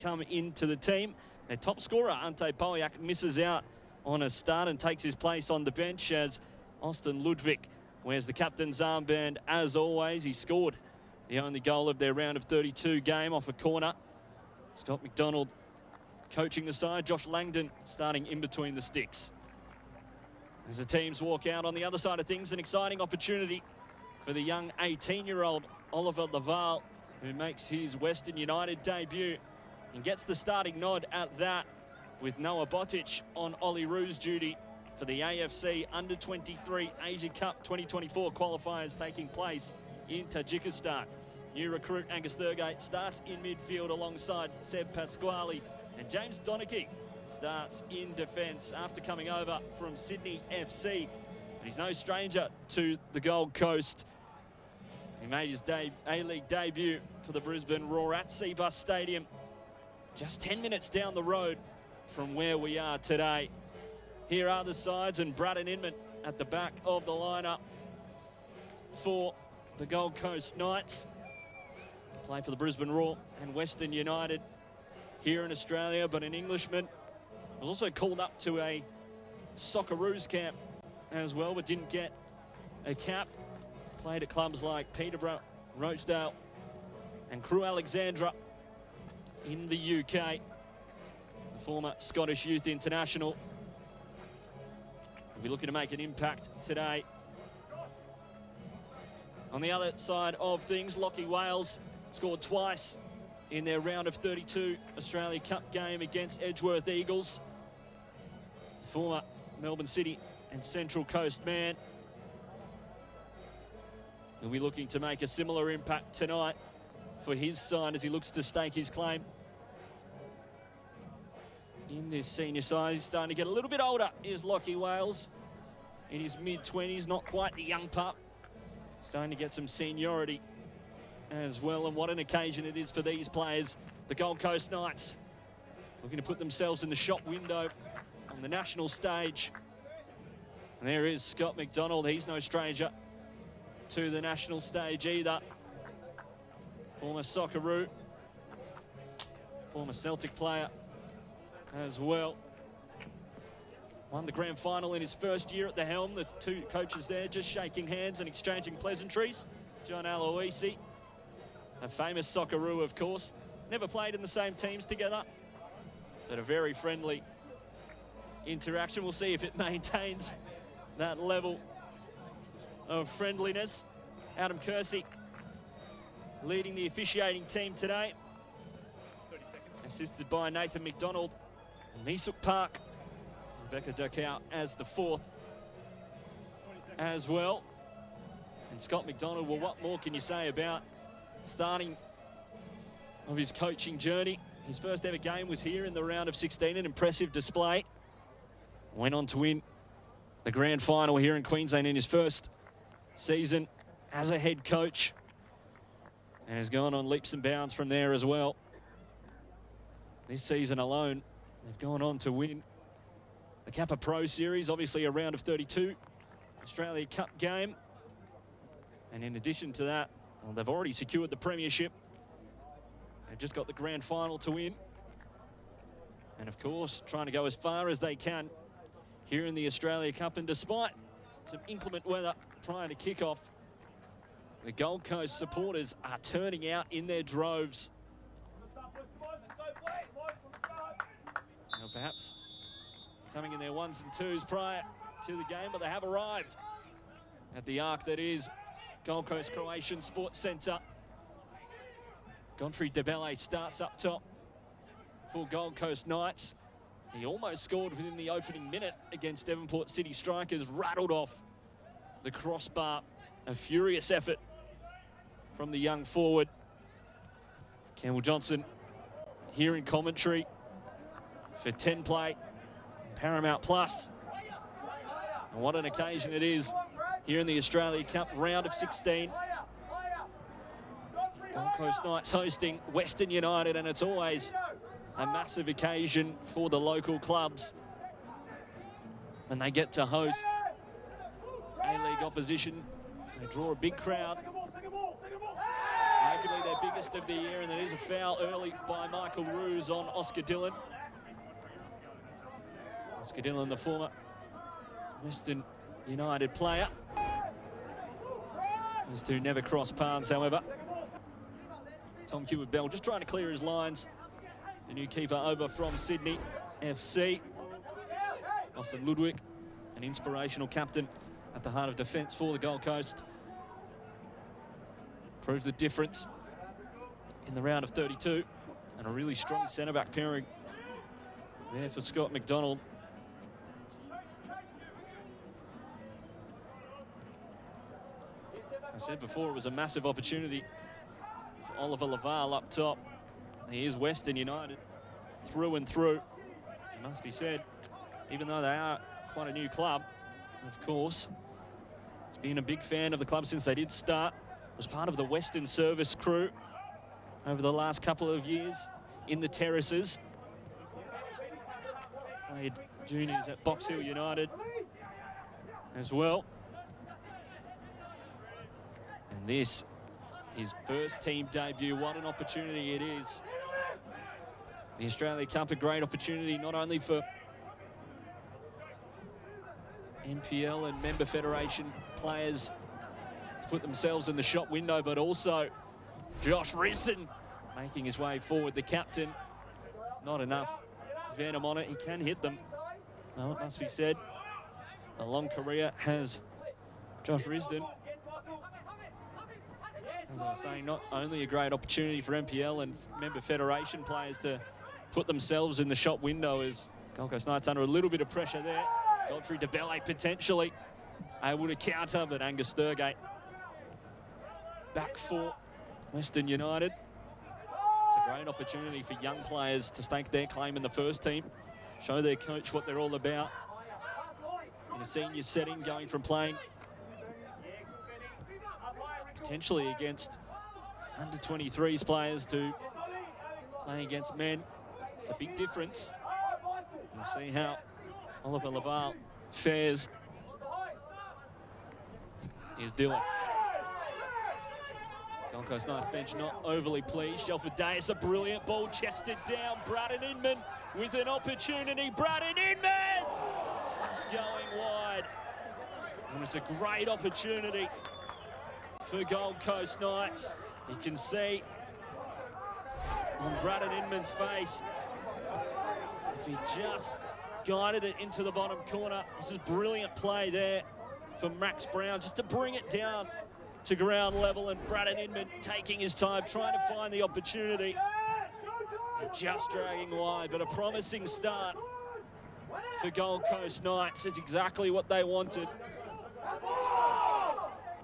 come into the team. Their top scorer, Ante Boyak, misses out on a start and takes his place on the bench as Austin Ludwig wears the captain's armband as always. He scored the only goal of their round of 32 game off a corner. Scott McDonald coaching the side. Josh Langdon starting in between the sticks. As the teams walk out on the other side of things, an exciting opportunity for the young 18-year-old Oliver Laval, who makes his Western United debut and gets the starting nod at that, with Noah Botic on Ollie Roo's duty for the AFC Under-23 Asia Cup 2024 qualifiers taking place in Tajikistan. New recruit Angus Thurgate starts in midfield alongside Seb Pasquale, and James Donaghy starts in defence after coming over from Sydney FC. But he's no stranger to the Gold Coast. He made his A-League debut for the Brisbane Roar at Cbus Stadium, just 10 minutes down the road from where we are today. Here are the sides, and Braden Inman at the back of the lineup for the Gold Coast Knights. Play for the Brisbane Roar and Western United here in Australia, but an Englishman was also called up to a Socceroos camp as well, but didn't get a cap. Played at clubs like Peterborough, Rochdale and Crewe Alexandra in the UK. The former Scottish Youth International will be looking to make an impact today. On the other side of things, Lachie Wales scored twice in their round of 32 Australia Cup game against Edgeworth Eagles. Former Melbourne City and Central Coast man. He'll be looking to make a similar impact tonight for his side as he looks to stake his claim in this senior side. He's starting to get a little bit older, is Lachie Wales. In his mid-20s, not quite the young pup. Starting to get some seniority as well, and what an occasion it is for these players. The Gold Coast Knights looking to put themselves in the shop window on the national stage. And there is Scott McDonald. He's no stranger to the national stage either. Former Socceroo, former Celtic player as well. Won the grand final in his first year at the helm. The two coaches there just shaking hands and exchanging pleasantries. John Aloisi, a famous Socceroo, of course. Never played in the same teams together, but a very friendly interaction. We'll see if it maintains that level of friendliness. Adam Kersey leading the officiating team today, assisted by Nathan McDonald and Misuk Park. Rebecca Ducow as the fourth as well. And Scott McDonald, well, what more can you say about starting of his coaching journey? His first ever game was here in the round of 16, an impressive display. Went on to win the grand final here in Queensland in his first season as a head coach, and has gone on leaps and bounds from there as well. This season alone, they've gone on to win the Kappa Pro Series, obviously a round of 32 Australia Cup game. And in addition to that, well, they've already secured the premiership. They've just got the grand final to win. And of course, trying to go as far as they can here in the Australia Cup. And despite some inclement weather prior to kickoff, the Gold Coast supporters are turning out in their droves. Now perhaps coming in their ones and twos prior to the game, but they have arrived at the arc that is Gold Coast Croatian Sports Centre. Godfrey Debele starts up top for Gold Coast Knights. He almost scored within the opening minute against Devonport City Strikers, rattled off the crossbar. A furious effort from the young forward. Campbell Johnson here in commentary for 10 Play, Paramount Plus. And what an occasion it is here in the Australia Cup round of 16. Gold Coast Knights hosting Western United, and it's always a massive occasion for the local clubs when they get to host A-League opposition. They draw a big crowd, arguably their biggest rest of the year, and there is a foul early by Michael Roos on Oscar Dillon. Oscar Dillon, the former Western United player. Those two never cross paths, however. Tom Heward-Bell just trying to clear his lines. The new keeper over from Sydney FC. Austin Ludwig, an inspirational captain at the heart of defence for the Gold Coast. Proves the difference in the round of 32. And a really strong centre-back pairing there for Scott McDonald. I said before, it was a massive opportunity for Oliver Laval up top. He is Western United through and through. It must be said, even though they are quite a new club, of course, he's been a big fan of the club since they did start. Was part of the Western service crew over the last couple of years in the terraces. Played juniors at Box Hill United as well. And this, his first team debut. What an opportunity it is. The Australia Cup, a great opportunity not only for NPL and member federation players to put themselves in the shop window, but also Josh Risson making his way forward, the captain. Not enough venom on it. He can hit them. No, it must be said. A long career has Josh Risson. As I was saying, not only a great opportunity for NPL and member federation players to put themselves in the shop window, as Gold Coast Knights under a little bit of pressure there. Godfrey DeBelle potentially able to counter, but Angus Thurgate back for Western United. It's a great opportunity for young players to stake their claim in the first team, show their coach what they're all about in a senior setting, going from playing potentially against under-23s players to playing against men. It's a big difference. We'll see how Oliver Laval fares. Here's Dillon. Gold Coast Knights bench not overly pleased. Shelford Dayes, a brilliant ball chested down. Braden Inman with an opportunity. Braden Inman! Just going wide. And it's a great opportunity for Gold Coast Knights. You can see on Braden Inman's face, if he just guided it into the bottom corner. This is brilliant play there for Max Brown, just to bring it down to ground level, and Braden Inman taking his time, trying to find the opportunity. Just dragging wide, but a promising start for Gold Coast Knights. It's exactly what they wanted.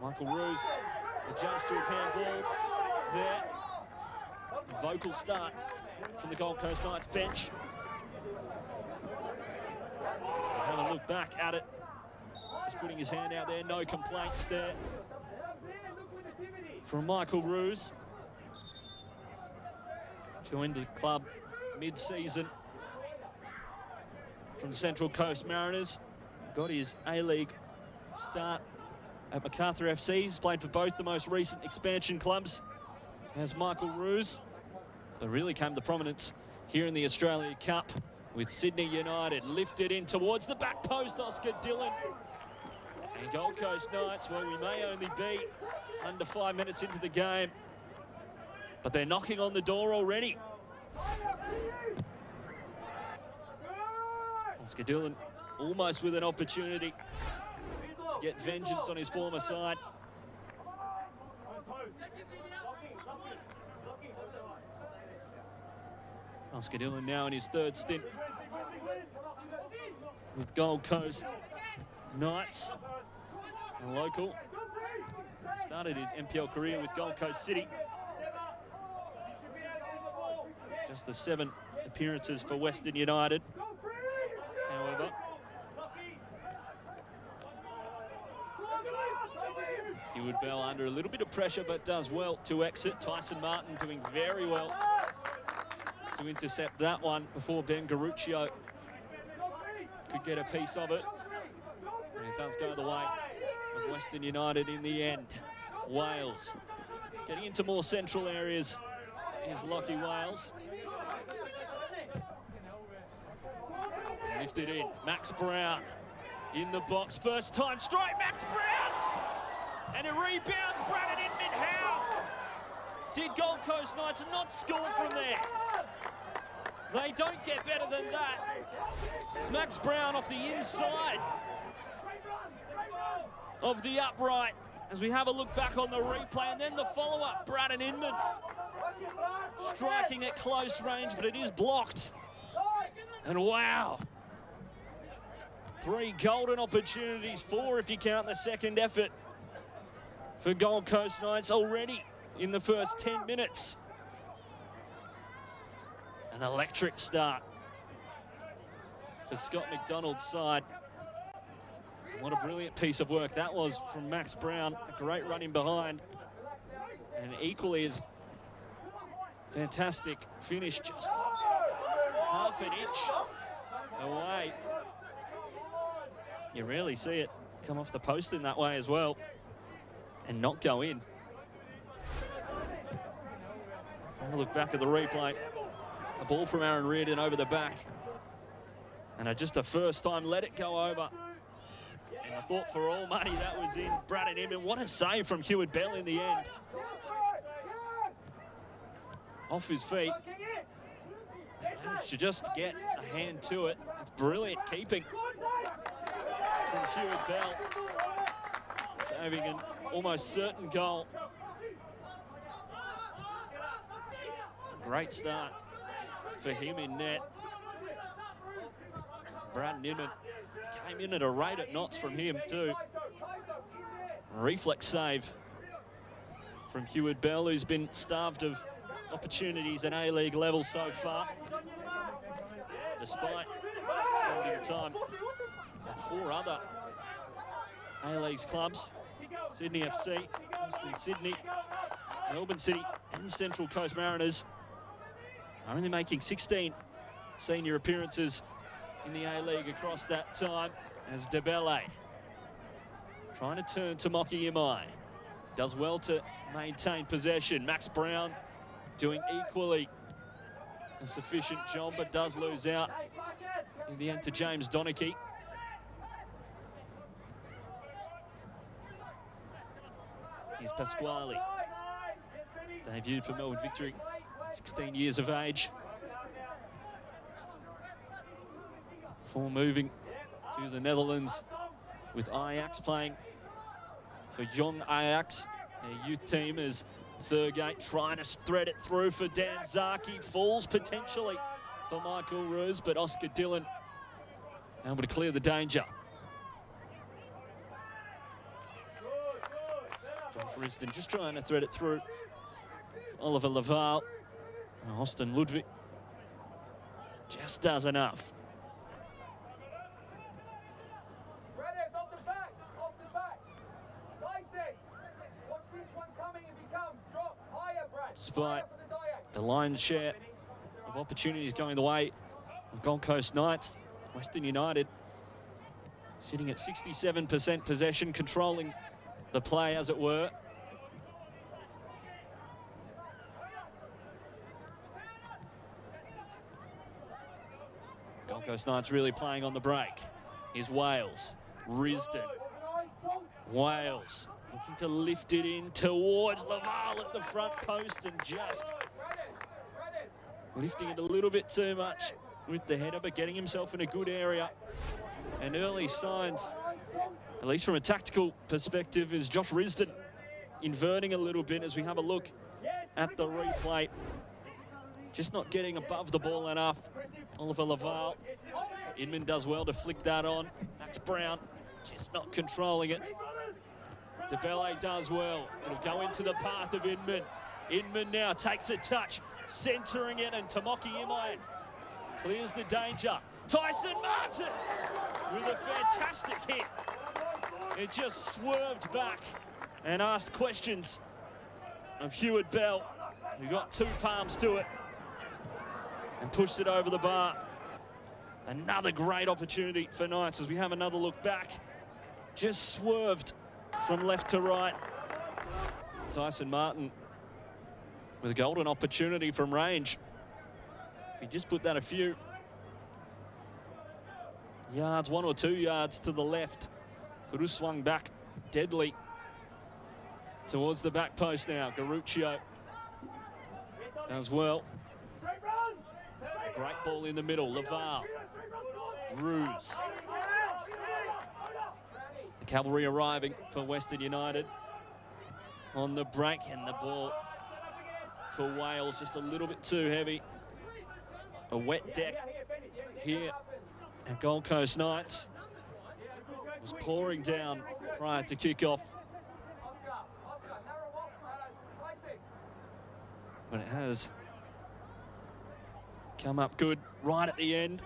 Michael Roos adjusts to a handball there. A vocal start from the Gold Coast Knights bench. Have a look back at it. Just putting his hand out there, no complaints there from Michael Roos. Joined the club mid-season from the Central Coast Mariners. Got his A-League start at MacArthur FC. He's played for both the most recent expansion clubs as Michael Roos, but really came to prominence here in the Australia Cup with Sydney United. Lifted in towards the back post, Oscar Dillon. And Gold Coast Knights, well, we may only be under 5 minutes into the game, but they're knocking on the door already. Oscar Dillon almost with an opportunity to get vengeance on his former side. Oscar Dillon now in his third stint with Gold Coast Knights, a local. Started his NPL career with Gold Coast City. Just the 7 appearances for Western United. However, Heward-Bell under a little bit of pressure, but does well to exit. Tyson Martin doing very well to intercept that one before Ben Garuccio could get a piece of it. And it does go the way of Western United in the end. Wales getting into more central areas is Lockie Wales. Lifted in, Max Brown in the box, first time straight, Max Brown! And it rebounds, Brandon Inman. How did Gold Coast Knights not score from there? They don't get better than that. Max Brown off the inside of the upright as we have a look back on the replay, and then the follow-up, Brandon Inman striking at close range, but it is blocked. And wow, 3 golden opportunities, 4 if you count the second effort for Gold Coast Knights already in the first 10 minutes. An electric start for Scott McDonald's side. What a brilliant piece of work that was from Max Brown. A great run in behind. And equally as fantastic finish, just half an inch away. You rarely see it come off the post in that way as well and not go in. Have a look back at the replay. A ball from Aaron Reardon over the back. And just a first time let it go over. And I thought for all money that was in. Brandon Inman, what a save from Heward Bell in the end. Off his feet. Managed to just get a hand to it. It's brilliant keeping from Heward Bell. Saving an almost certain goal. Great start for him in net. Brandon Inman came in at a rate at knots from him too. Reflex save from Heward Bell, who's been starved of opportunities at A-League level so far, despite spending time at 4 other A-League's clubs: Sydney FC, Western Sydney, Melbourne City and Central Coast Mariners. Only making 16 senior appearances in the A-League across that time, as DeBelle trying to turn to Moki Imai. Does well to maintain possession. Max Brown doing equally a sufficient job, but does lose out in the end to James Donachie. Here's Pasquale. Debuted for Melbourne Victory, 16 years of age. Before moving to the Netherlands with Ajax, playing for Jong Ajax, their youth team, as Thurgate trying to thread it through for Dan Zaki. Falls potentially for Michael Roos, but Oscar Dillon able to clear the danger. Josh Risdon just trying to thread it through. Oliver Laval. Austin Ludwig just does enough. Despite the lion's share of opportunities going the way of Gold Coast Knights, Western United sitting at 67% possession, controlling the play as it were. Gold Coast Knights really playing on the break. Here's Wales, Risdon, Wales looking to lift it in towards Laval at the front post, and just lifting it a little bit too much with the header, but getting himself in a good area. And early signs, at least from a tactical perspective, is Josh Risdon inverting a little bit as we have a look at the replay. Just not getting above the ball enough. Oliver Laval. Inman does well to flick that on. Max Brown just not controlling it. DeBelle does well. It'll go into the path of Inman. Inman now takes a touch, centering it, and Tomoki Imai clears the danger. Tyson Martin with a fantastic hit. It just swerved back and asked questions of Heward Bell, who got 2 palms to it and pushed it over the bar. Another great opportunity for Knights as we have another look back. Just swerved from left to right. Tyson Martin with a golden opportunity from range. If he just put that a few yards, 1 or 2 yards to the left, could have swung back deadly towards the back post now. Garuccio as well. A great ball in the middle. Laval, Ruse. The cavalry arriving for Western United on the break, and the ball for Wales just a little bit too heavy. A wet deck here at Gold Coast Knights. It was pouring down prior to kick-off, but it has come up good right at the end.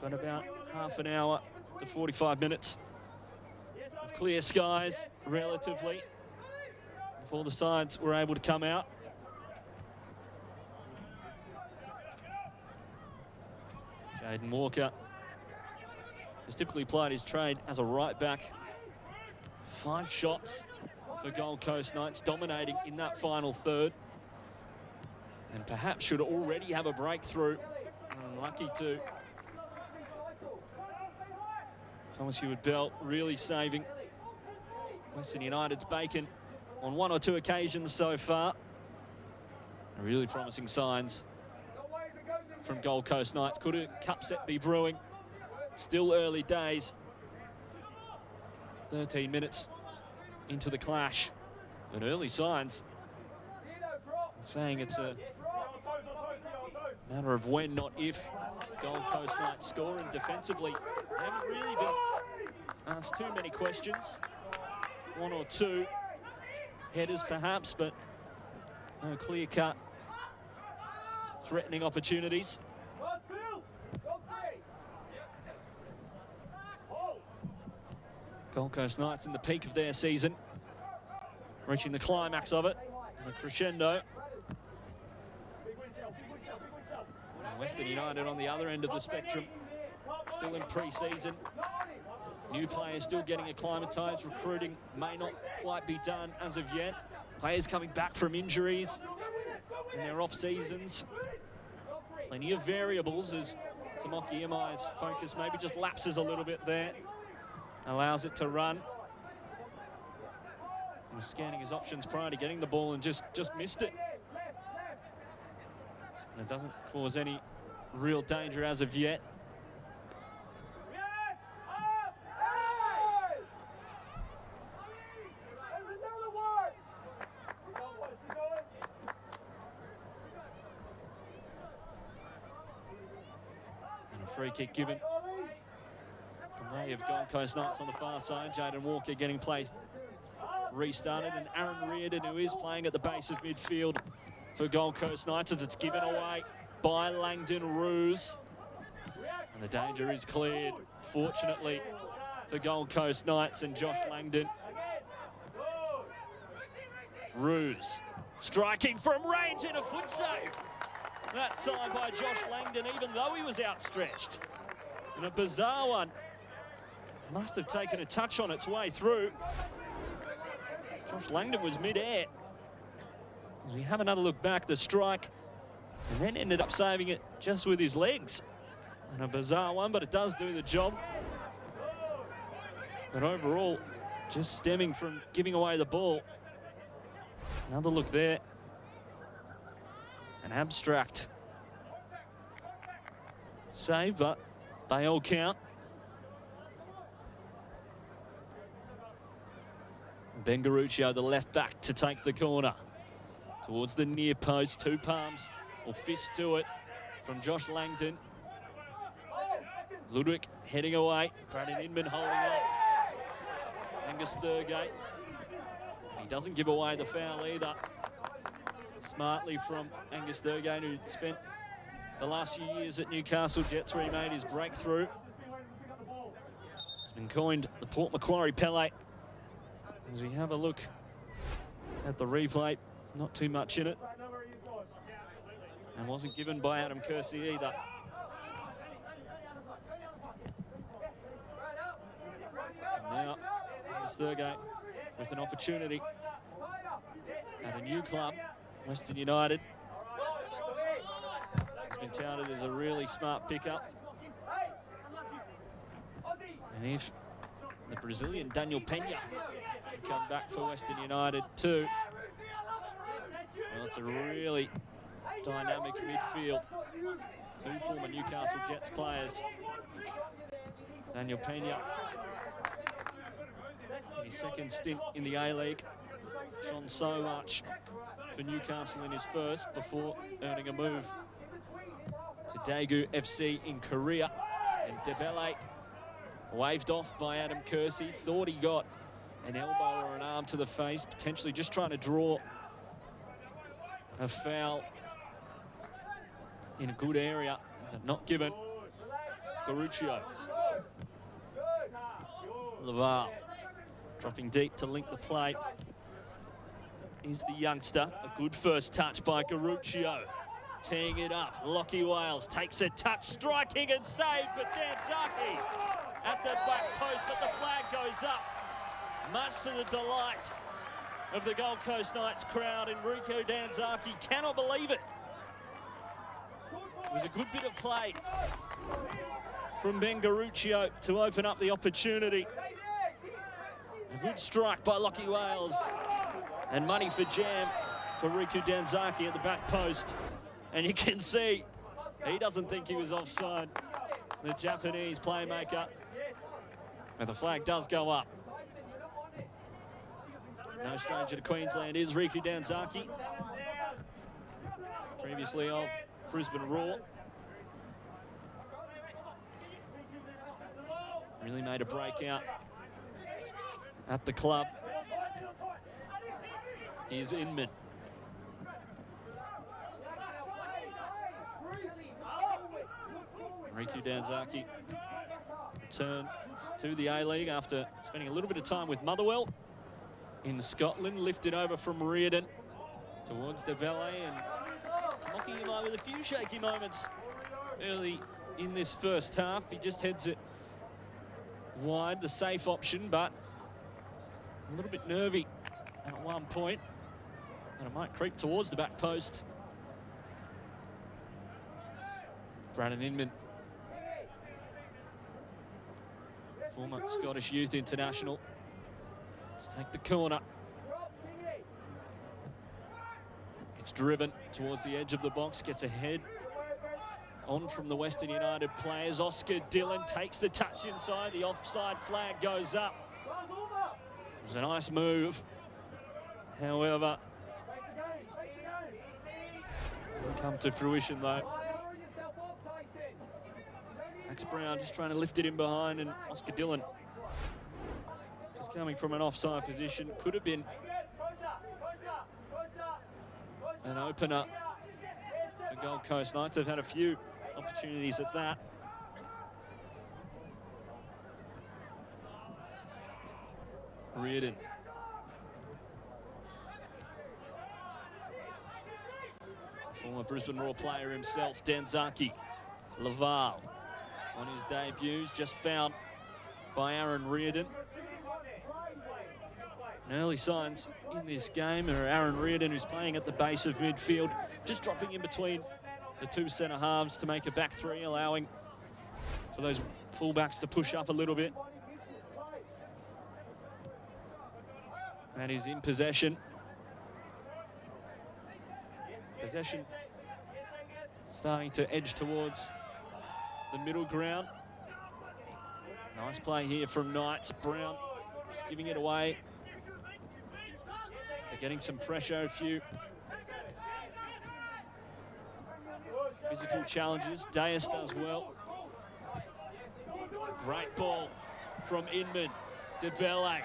Got about half an hour to 45 minutes of clear skies, relatively, before the sides were able to come out. Jaden Walker has typically played his trade as a right back. 5 shots for Gold Coast Knights, dominating in that final third, and perhaps should already have a breakthrough. Unlucky to. Thomas Hewitt-Bell really saving Western United's bacon on 1 or 2 occasions so far. Really promising signs from Gold Coast Knights. Could a cup set be brewing? Still early days. 13 minutes into the clash, but early signs saying it's a matter of when, not if, Gold Coast Knights score. And defensively, they haven't really been asked too many questions. 1 or 2 headers perhaps, but no clear-cut threatening opportunities. Gold Coast Knights in the peak of their season, reaching the climax of it, the crescendo. And Western United on the other end of the spectrum, still in pre-season. New players still getting acclimatised. Recruiting may not quite be done as of yet. Players coming back from injuries in their off-seasons. Plenty of variables as Tomoki Imai's focus maybe just lapses a little bit there. Allows it to run. He was scanning his options prior to getting the ball and just missed it. And it doesn't cause any real danger as of yet. And a free kick given. They have Gold Coast Knights on the far side. Jaden Walker getting play restarted, and Aaron Reardon, who is playing at the base of midfield for Gold Coast Knights, as it's given away by Langdon Ruse. And the danger is cleared, fortunately, for Gold Coast Knights and Josh Langdon. Ruse striking from range and a foot save. That time by Josh Langdon, even though he was outstretched. And a bizarre one. Must have taken a touch on its way through. Josh Langdon was mid-air. As we have another look back, the strike, and then ended up saving it just with his legs. And a bizarre one, but it does do the job. But overall, just stemming from giving away the ball. Another look there. An abstract save, but they all count. Ben Garuccio, the left back, to take the corner towards the near post. 2 palms or fist to it from Josh Langdon. Ludwig heading away. Brandon Inman holding up. Angus Thurgate. He doesn't give away the foul either. Smartly from Angus Thurgate, who spent the last few years at Newcastle Jets, where he made his breakthrough. It's been coined the Port Macquarie Pele. As we have a look at the replay, not too much in it. And wasn't given by Adam Kersey either. And now, Angus Thurgate with an opportunity at a new club Western United has been touted as a really smart pickup. And if the Brazilian Daniel Pena can come back for Western United too, well, it's a really dynamic midfield. Two former Newcastle Jets players. Daniel Pena, in his second stint in the A-League, shone so much for Newcastle in his first before earning a move to Daegu FC in Korea. And Debele waved off by Adam Kersey, thought he got an elbow or an arm to the face, potentially just trying to draw a foul in a good area, but not given. Garuccio. Laval dropping deep to link the play. Is the youngster. A good first touch by Garuccio. Teeing it up. Lockie Wales takes a touch, striking and saved, but Danzaki at the back post, but the flag goes up. Much to the delight of the Gold Coast Knights crowd. Enrico Danzaki cannot believe it. It was a good bit of play from Ben Garuccio to open up the opportunity. A good strike by Lockie Wales. And money for jam for Riku Danzaki at the back post. And you can see he doesn't think he was offside, the Japanese playmaker. And the flag does go up. No stranger to Queensland is Riku Danzaki, previously of Brisbane Roar. Really made a breakout at the club. Here's Inman. Riku Danzaki returns to the A-League after spending a little bit of time with Motherwell in Scotland, lifted over from Reardon towards Debele and mocking him with a few shaky moments early in this first half. He just heads it wide, the safe option, but a little bit nervy at one point, and it might creep towards the back post. Brandon Inman, former Scottish Youth International, to take the corner. It's driven towards the edge of the box, gets ahead on from the Western United players. Oscar Dillon takes the touch inside, the offside flag goes up. It was a nice move, however, didn't come to fruition though. Max Brown just trying to lift it in behind, and Oscar Dillon just coming from an offside position. Could have been an opener for Gold Coast Knights. They've had a few opportunities at that. Reardon. Former Brisbane Roar player himself, Danzaki. Laval on his debuts, just found by Aaron Reardon. And early signs in this game are Aaron Reardon, who's playing at the base of midfield, just dropping in between the two centre halves to make a back three, allowing for those fullbacks to push up a little bit. And he's in possession. Possession starting to edge towards the middle ground. Nice play here from Knights. Brown just giving it away. They're getting some pressure, a few physical challenges. Deus does well. Great ball from Inman. Debele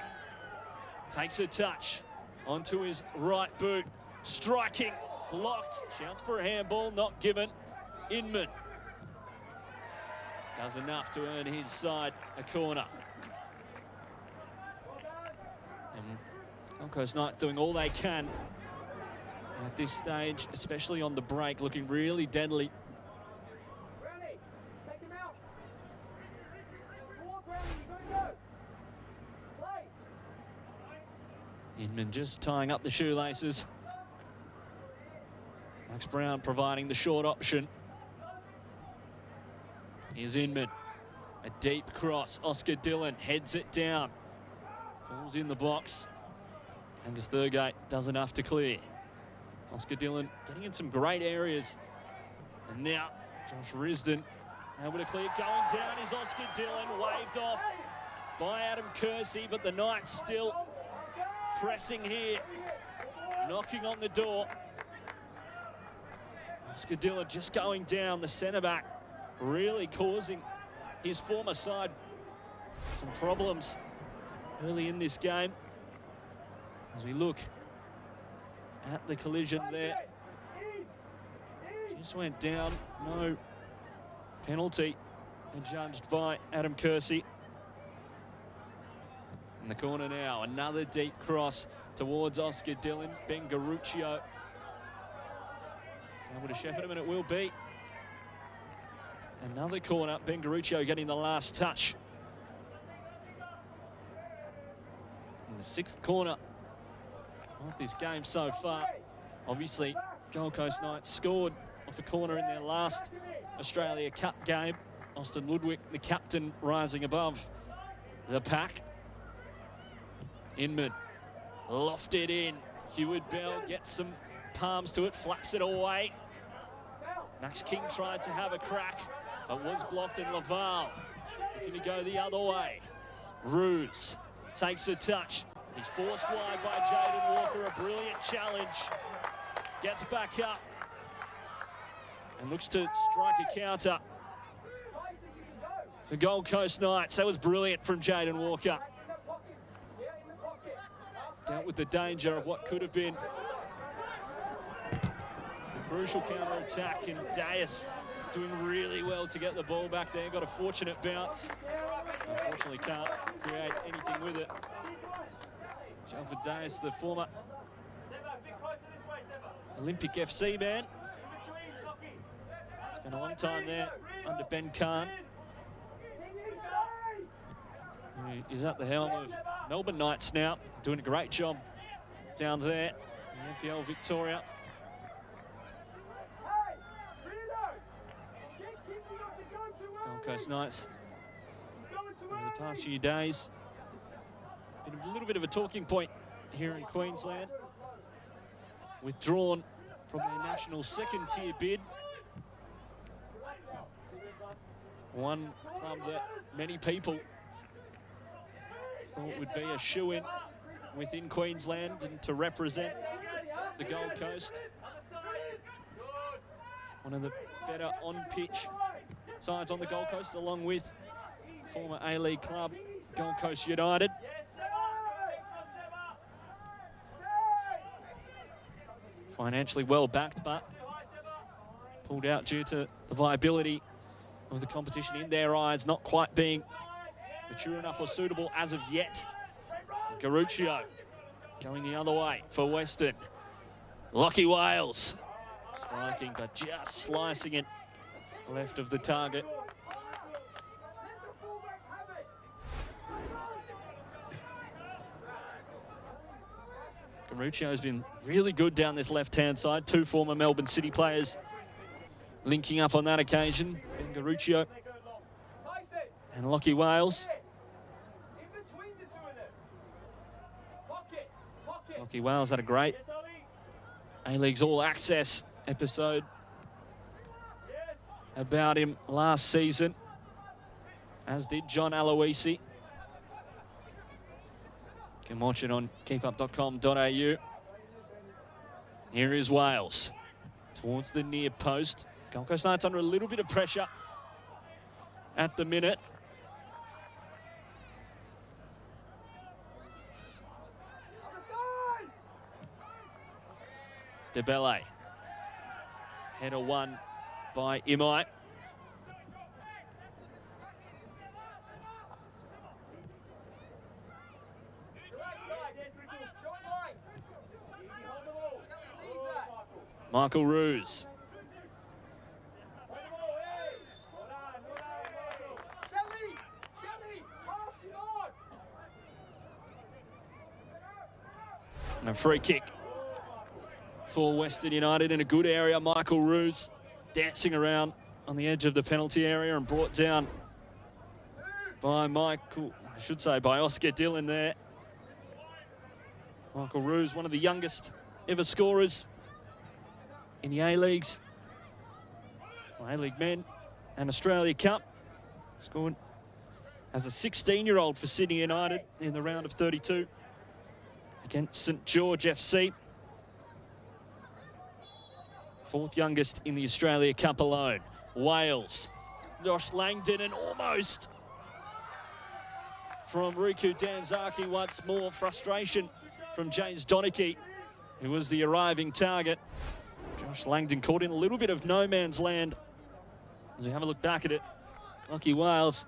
takes a touch onto his right boot. Striking, blocked. Shouts for a handball, not given. Inman does enough to earn his side a corner. And Gold Coast Knights doing all they can at this stage, especially on the break, looking really deadly. Inman just tying up the shoelaces. Max Brown providing the short option. Here's Inman. A deep cross. Oscar Dillon heads it down. Falls in the box. Angus Thurgate does enough to clear. Oscar Dillon getting in some great areas. And now Josh Risdon able to clear. Going down is Oscar Dillon, waved off by Adam Kersey, but the Knights still pressing here, knocking on the door. Oscar Dillon just going down, the centre-back, really causing his former side some problems early in this game. As we look at the collision there, just went down, no penalty adjudged by Adam Kersey. In the corner now, another deep cross towards Oscar Dillon. Ben Garuccio able to shepherd him, and it will be another corner. Ben Garuccio getting the last touch. In the 6th corner of this game so far. Obviously, Gold Coast Knights scored off a corner in their last Australia Cup game. Austin Ludwig, the captain, rising above the pack. Inman lofted in. Hewitt Bell gets some palms to it, flaps it away. Max King tried to have a crack, but was blocked in Laval. Looking to go the other way. Ruse takes a touch. He's forced wide by Jaden Walker. A brilliant challenge. Gets back up and looks to strike a counter. The Gold Coast Knights, that was brilliant from Jaden Walker. Dealt with the danger of what could have been a crucial counter-attack, and Dais doing really well to get the ball back there. Got a fortunate bounce. Unfortunately can't create anything with it. Jalford Dais, the former Olympic FC man. Spent a long time there under Ben Kahn. He's at the helm of Melbourne Knights now, doing a great job down there in NPL Victoria. Gold Coast Knights, over the past few days, been a little bit of a talking point here in Queensland. Withdrawn from their national 2nd tier bid. One club that many people thought would be a shoo-in within Queensland and to represent the Gold Coast. One of the better on-pitch sides on the Gold Coast, along with former A-League club Gold Coast United. Financially well backed, but pulled out due to the viability of the competition in their eyes, not quite being mature enough or suitable as of yet. Garuccio going the other way for Western. Lockie Wales striking, but just slicing it left of the target. Garuccio's been really good down this left-hand side. 2 former Melbourne City players linking up on that occasion. Ben Garuccio and Lockie Wales. Lockie Wales had a great A-League's All Access episode about him last season, as did John Aloisi. You can watch it on keepup.com.au. Here is Wales towards the near post. Gold Coast Knights under a little bit of pressure at the minute. DeBelle. Header won by Imai. Michael Ruse. And a free kick for Western United in a good area. Michael Roos dancing around on the edge of the penalty area and brought down by by Oscar Dillon there. Michael Roos, one of the youngest ever scorers in the A-Leagues. A-League men and Australia Cup. Scored as a 16-year-old for Sydney United in the round of 32 against St George FC. Fourth youngest in the Australia Cup alone. Wales. Josh Langdon, and almost from Riku Danzaki once more. Frustration from James Donachie, who was the arriving target. Josh Langdon caught in a little bit of no man's land. As we have a look back at it, lucky Wales.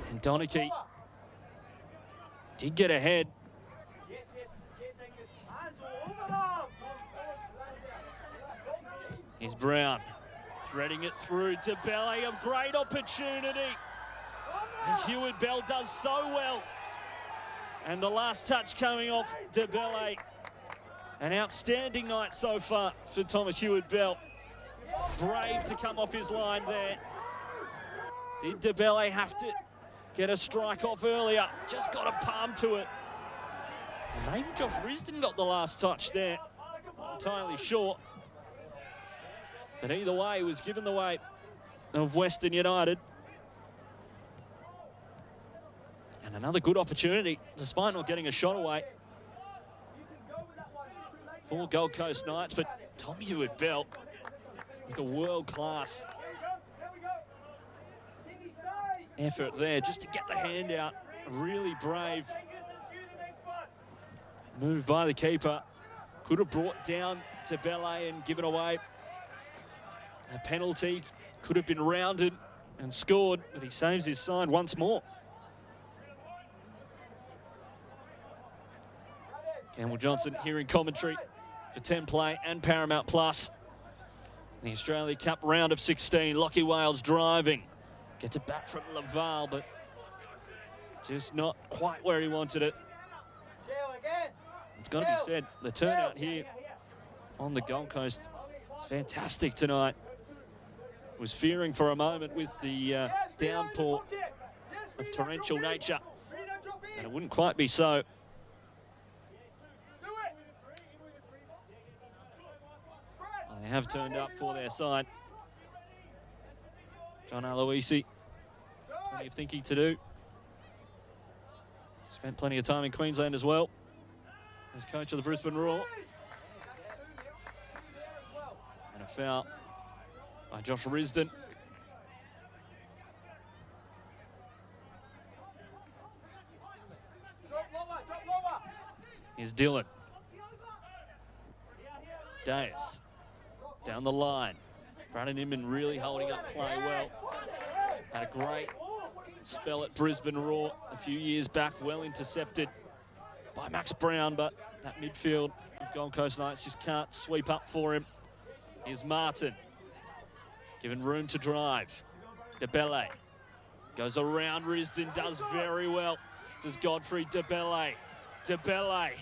And Donachie did get ahead. Here's Brown, threading it through to Bellet, a great opportunity. And Hewitt Bell does so well. And the last touch coming off de Bellet. An outstanding night so far for Thomas Hewitt Bell. Brave to come off his line there. Did de Bellet have to get a strike off earlier? Just got a palm to it. And maybe Josh Risdon got the last touch there. Not entirely sure. But either way, he was given the weight of Western United. And another good opportunity, despite not getting a shot away, for Gold Coast Knights. But Tom Hewitt Bell, with a world-class effort there, just to get the hand out. A really brave move by the keeper. Could have brought down to Bellet and given away a penalty. Could have been rounded and scored, but he saves his side once more. Campbell Johnson here in commentary for 10 Play and Paramount Plus. The Australia Cup round of 16. Lockie Wales driving. Gets it back from Laval, but just not quite where he wanted it. It's got to be said, the turnout here on the Gold Coast is fantastic tonight. Was fearing for a moment with the downpour of torrential nature, and it wouldn't quite be so. They have turned up for their side. John Aloisi, plenty of thinking to do. Spent plenty of time in Queensland as well as coach of the Brisbane Roar. And a foul by Josh Risdon. Here's Dillon. Deus down the line. Brandon Inman really holding up play well. Had a great spell at Brisbane Roar a few years back, well intercepted by Max Brown, but that midfield of Gold Coast Knights just can't sweep up for him. Here's Martin, given room to drive. De Bellet goes around Risdon, does very well. Does Godfrey De Bellet. De Bellet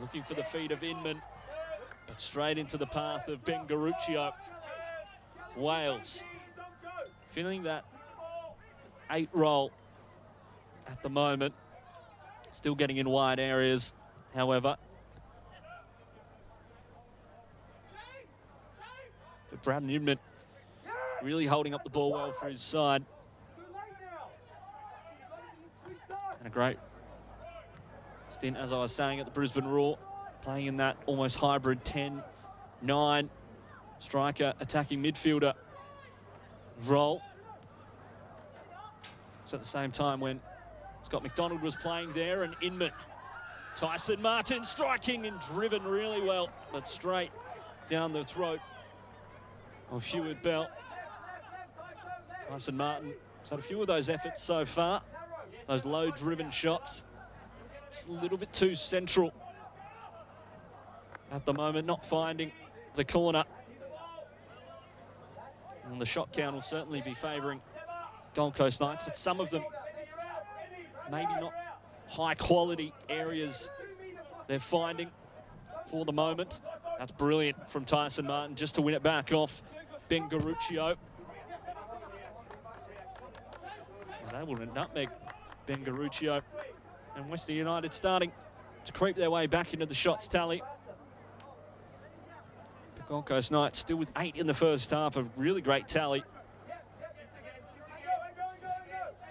looking for the feet of Inman, but straight into the path of Ben Garuccio. Wales feeling that 8 roll at the moment. Still getting in wide areas, however. But Braden Inman really holding up the ball well for his side. And a great stint, as I was saying, at the Brisbane Roar, playing in that almost hybrid 10-9 striker, attacking midfielder role. So at the same time when Scott McDonald was playing there, and Inman. Tyson Martin striking and driven really well, but straight down the throat of Hewitt Bell. Tyson Martin has had a few of those efforts so far, those low-driven shots. Just a little bit too central at the moment, not finding the corner. And the shot count will certainly be favouring Gold Coast Knights, but some of them maybe not high-quality areas they're finding for the moment. That's brilliant from Tyson Martin just to win it back off Ben Garuccio. Was able to nutmeg Ben Garuccio, and Western United starting to creep their way back into the shots tally. The Gold Coast Knights still with 8 in the first half, a really great tally.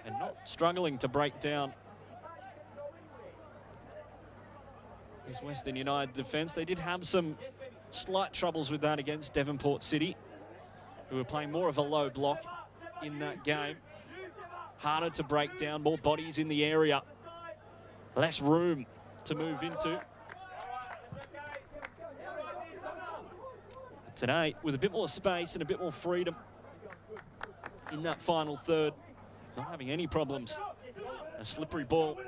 And not struggling to break down this Western United defence. They did have some slight troubles with that against Devonport City, who were playing more of a low block in that game. Harder to break down, more bodies in the area, less room to move into. Today, with a bit more space and a bit more freedom in that final third, not having any problems. A slippery ball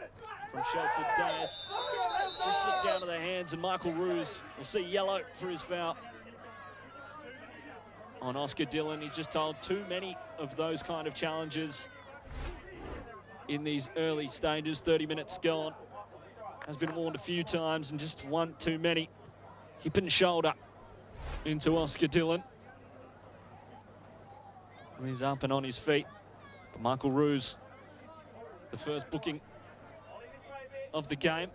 from Shelford Dias. Just slipped down to the hands, and Michael Roos will see yellow for his foul on Oscar Dillon. He's just told too many of those kind of challenges in these early stages. 30 minutes gone. Has been warned a few times, and just one too many. Hip and shoulder into Oscar Dillon. He's up and on his feet. But Michael Roos, the first booking of the game,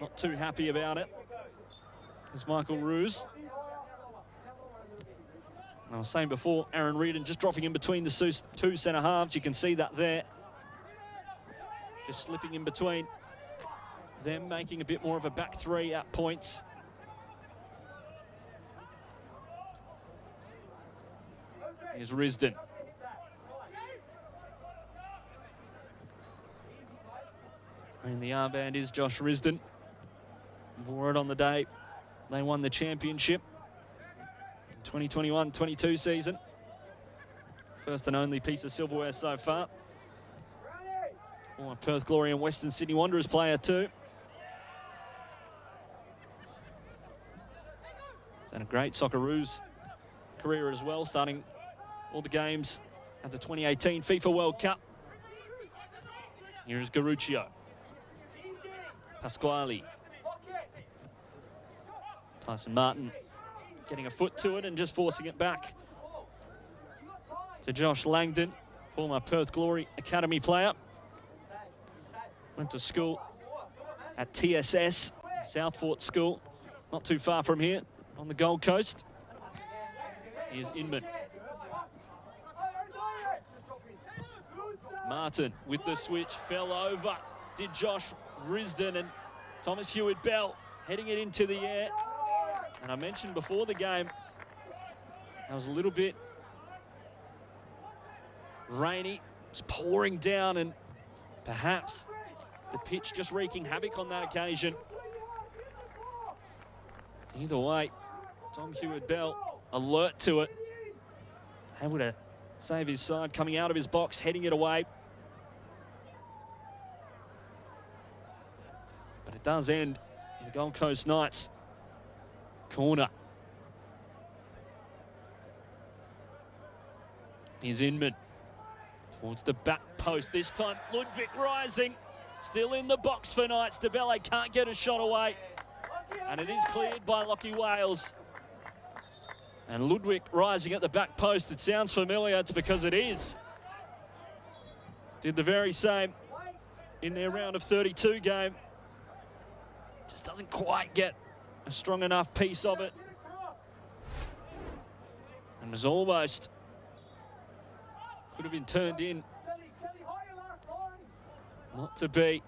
not too happy about it. There's Michael Roos. I was saying before, Aaron Reardon just dropping in between the two centre halves. You can see that there. Just slipping in between them, making a bit more of a back three at points. Here's Risdon. And the armband is Josh Risdon. Wore it on the day they won the championship. 2021-22 season. First and only piece of silverware so far. Oh, Perth Glory and Western Sydney Wanderers player too. He's had a great Socceroos career as well, starting all the games at the 2018 FIFA World Cup. Here is Garuccio. Pasquale. Tyson Martin getting a foot to it and just forcing it back to Josh Langdon, former Perth Glory Academy player. Went to school at TSS, Southport School, not too far from here on the Gold Coast. Here's Inman. Martin with the switch, fell over. Did Josh Risdon, and Thomas Hewitt-Bell heading it into the air. And I mentioned before the game, that was a little bit rainy. It's pouring down, and perhaps the pitch just wreaking havoc on that occasion. Either way, Tom Hewitt-Bell alert to it. Able to save his side, coming out of his box, heading it away. But it does end in the Gold Coast Knights corner. Here's Inman towards the back post. This time, Ludwig rising. Still in the box for Knights. DeBelle can't get a shot away. And it is cleared by Lockie Wales. And Ludwig rising at the back post. It sounds familiar. It's because it is. Did the very same in their round of 32 game. Just doesn't quite get a strong enough piece of it. And was almost, could have been turned in. Not to be.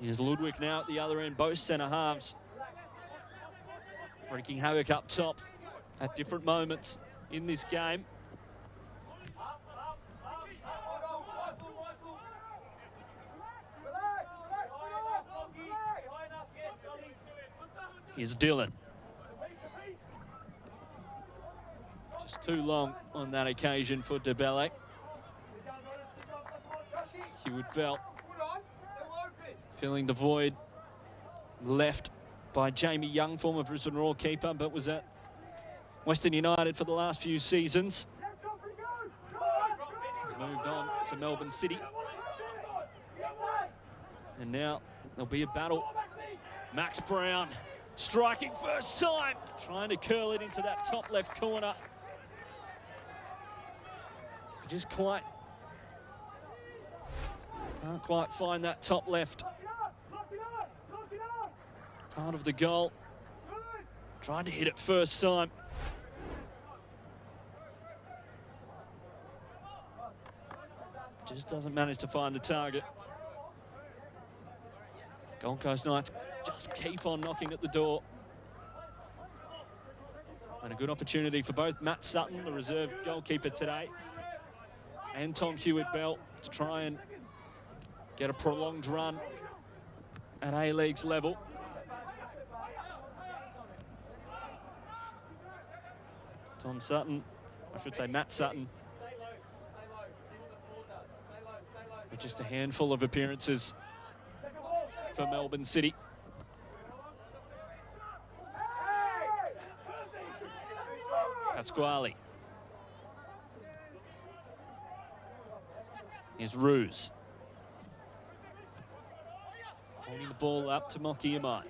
Here's Ludwig now at the other end, both centre halves. Wreaking havoc up top at different moments in this game. Here's Dillon. Just too long on that occasion for DeBelle. Hewitt-Bell filling the void left by Jamie Young, former Brisbane Roar keeper, but was at Western United for the last few seasons. He's moved on to Melbourne City And now there'll be a battle. Max Brown striking first time, trying to curl it into that top left corner. Just can't quite find that top left part of the goal. Trying to hit it first time. Just doesn't manage to find the target. Gold Coast Knights just keep on knocking at the door. And a good opportunity for both Matt Sutton, the reserve goalkeeper today, and Tom Hewitt-Bell to try and get a prolonged run at A-League's level. Tom Sutton, I should say Matt Sutton, with just a handful of appearances for Melbourne City. Pasquale. Here's Ruse. Holding the ball up to Moki Imai.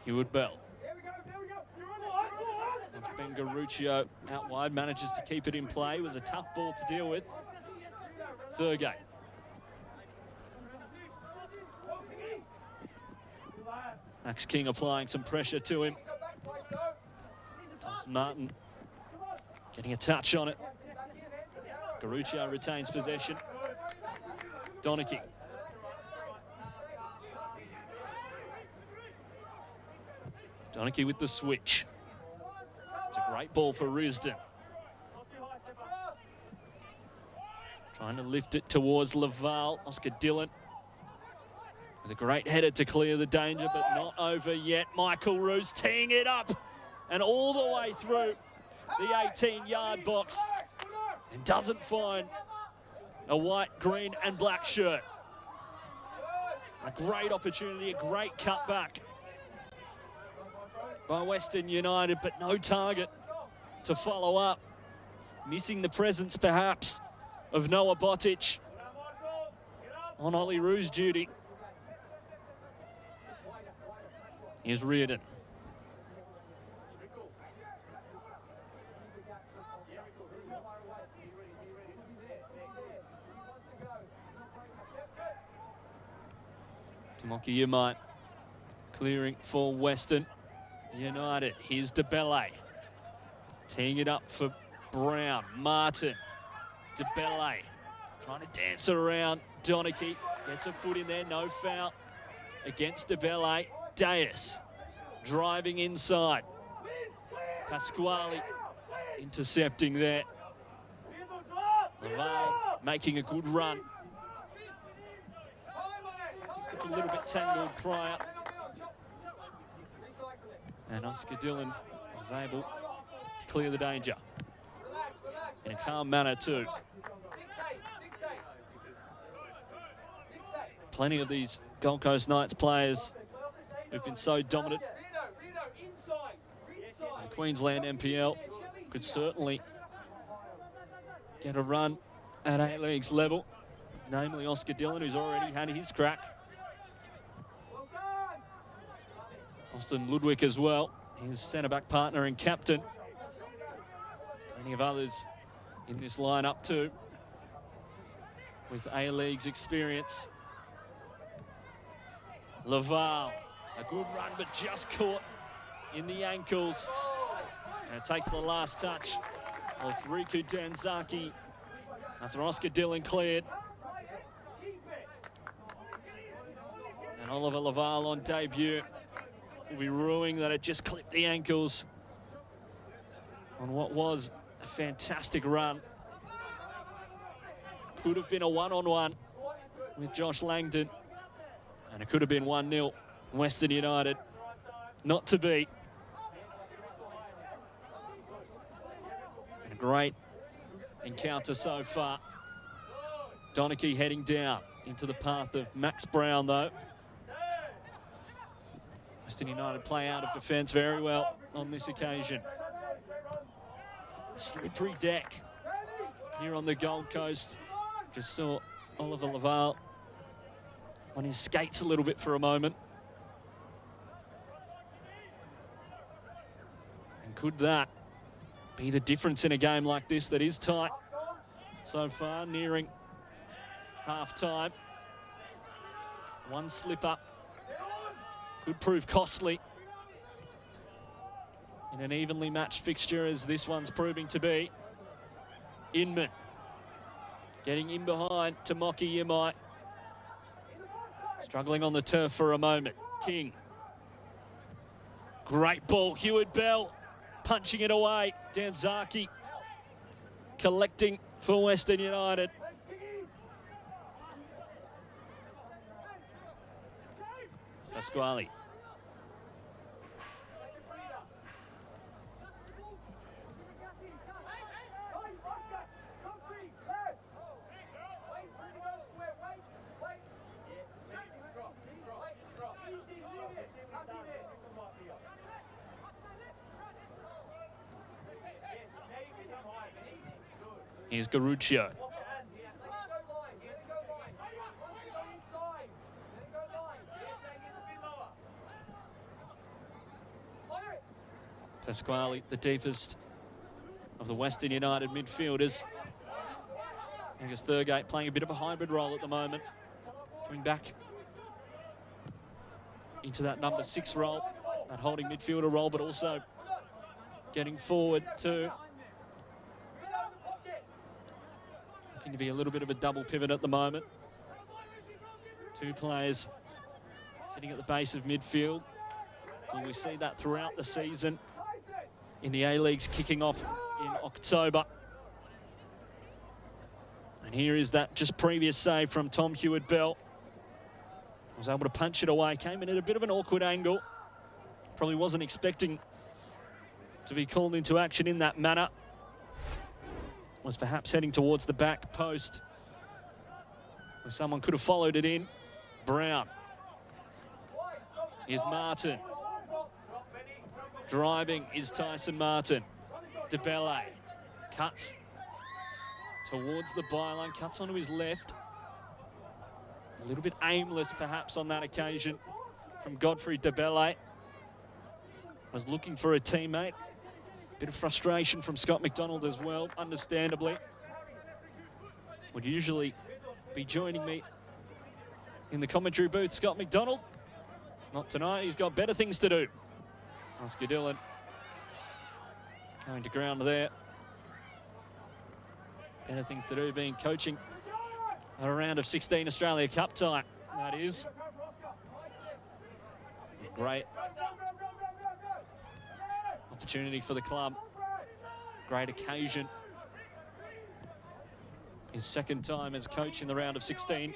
Hewitt-Bell. Ben Garuccio out wide, manages to keep it in play. It was a tough ball to deal with. Thurgate. Max King applying some pressure to him. Dawson Martin getting a touch on it. Garuccio retains possession. Donachie. Donachie with the switch. It's a great ball for Risdon. Trying to lift it towards Laval. Oscar Dillon with a great header to clear the danger, but not over yet. Michael Roos teeing it up and all the way through the 18-yard box and doesn't find a white, green and black shirt. A great opportunity, a great cutback by Western United, but no target to follow up. Missing the presence, perhaps, of Noah Botic on Ollie Roos' duty. Here's Reardon. Tomoki Imai clearing for Western United. Here's DeBelle. Teeing it up for Brown. Martin. DeBelle. Trying to dance it around. Donachie gets a foot in there. No foul against DeBelle. Deus driving inside. Pasquale intercepting there. Laval making a good run. Just got a little bit tangled prior. And Oscar Dillon was able to clear the danger in a calm manner too. Plenty of these Gold Coast Knights players who've been so dominant in the Queensland NPL could certainly get a run at A-League's level, namely Oscar Dillon, who's already had his crack. Austin Ludwig as well, his centre-back partner and captain. Plenty of others in this lineup too, with A-League's experience. Laval, a good run, but just caught in the ankles. And it takes the last touch of Riku Danzaki after Oscar Dillon cleared. And Oliver Laval on debut will be ruining that it just clipped the ankles on what was a fantastic run. Could have been a one-on-one with Josh Langdon, and it could have been 1-0 Western United. Not to be. And a great encounter so far. Donachie heading down into the path of Max Brown, though. Western United play out of defence very well on this occasion. Slippery deck here on the Gold Coast. Just saw Oliver Laval on his skates a little bit for a moment. And could that be the difference in a game like this that is tight so far, nearing half-time? One slip up could prove costly in an evenly matched fixture as this one's proving to be. Inman getting in behind to Moki Yimai. Struggling on the turf for a moment. King. Great ball. Hewitt Bell punching it away. Danzaki collecting for Western United. Pasquale. Here's Garuccio. Pasquale, the deepest of the Western United midfielders. Angus Thurgate playing a bit of a hybrid role at the moment. Coming back into that number 6 role, that holding midfielder role, but also getting forward too. Looking to be a little bit of a double pivot at the moment. 2 players sitting at the base of midfield. Will we see that throughout the season in the A-Leagues kicking off in October? And here is that just previous save from Tom Hewitt-Bell. Was able to punch it away, came in at a bit of an awkward angle. Probably wasn't expecting to be called into action in that manner. Was perhaps heading towards the back post where someone could have followed it in. Brown. Here's Martin. Driving is Tyson Martin. DeBelle cuts towards the byline, cuts onto his left. A little bit aimless perhaps on that occasion from Godfrey DeBelle. Was looking for a teammate. Bit of frustration from Scott McDonald as well, understandably. Would usually be joining me in the commentary booth, Scott McDonald. Not tonight, he's got better things to do. Oscar Dillon going to ground there. Better things to do being coaching a round of 16 Australia Cup tie, that is. Great opportunity for the club. Great occasion. His second time as coach in the round of 16.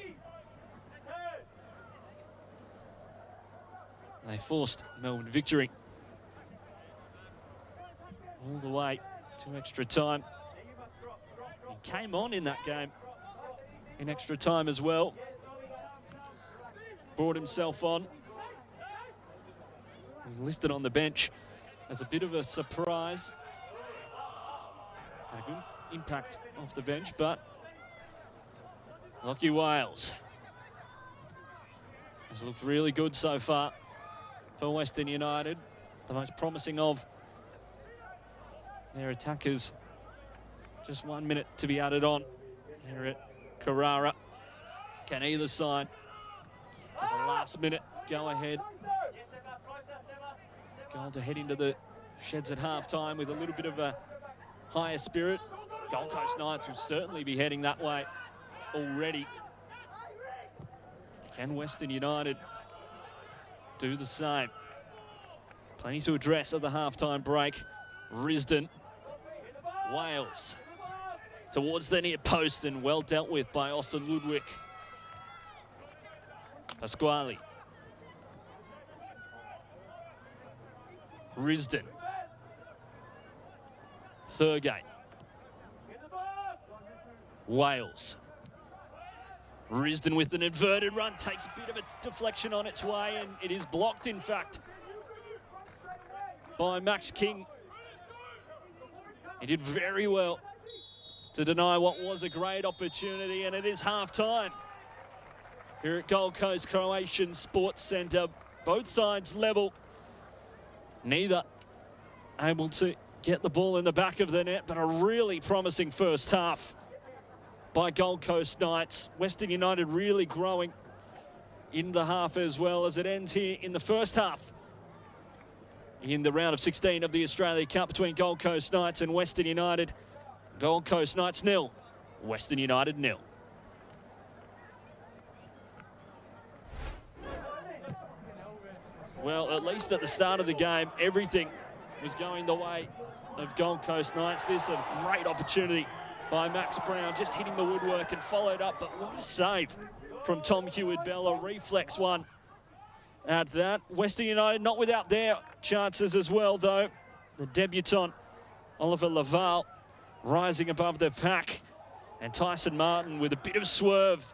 They forced Melbourne victory all the way to extra time. He came on in that game in extra time as well. Brought himself on. Was listed on the bench as a bit of a surprise. Had a good impact off the bench, but Lockie Wales has looked really good so far for Western United. The most promising of their attackers. Just 1 minute to be added on here at Carrara. Can either side at the last minute go ahead? Goal to head into the sheds at half-time with a little bit of a higher spirit. Gold Coast Knights will certainly be heading that way already. Can Western United do the same? Plenty to address at the half-time break. Risdon. Wales towards the near post and well dealt with by Austin Ludwig. Pasquale. Risdon. Thurgate. Wales. Risdon with an inverted run, takes a bit of a deflection on its way, and it is blocked, in fact, by Max King. He did very well to deny what was a great opportunity, and it is half-time here at Gold Coast Croatian Sports Centre. Both sides level. Neither able to get the ball in the back of the net, but a really promising first half by Gold Coast Knights. Western United really growing in the half as well, as it ends here in the first half in the round of 16 of the Australia Cup between Gold Coast Knights and Western United. Gold Coast Knights 0, Western United 0. Well, at least at the start of the game, everything was going the way of Gold Coast Knights. This a great opportunity by Max Brown, just hitting the woodwork and followed up, but what a save from Tom Heward-Bell, a reflex one at that. Western United not without their chances as well, though. The debutant, Oliver Laval, rising above the pack, and Tyson Martin with a bit of swerve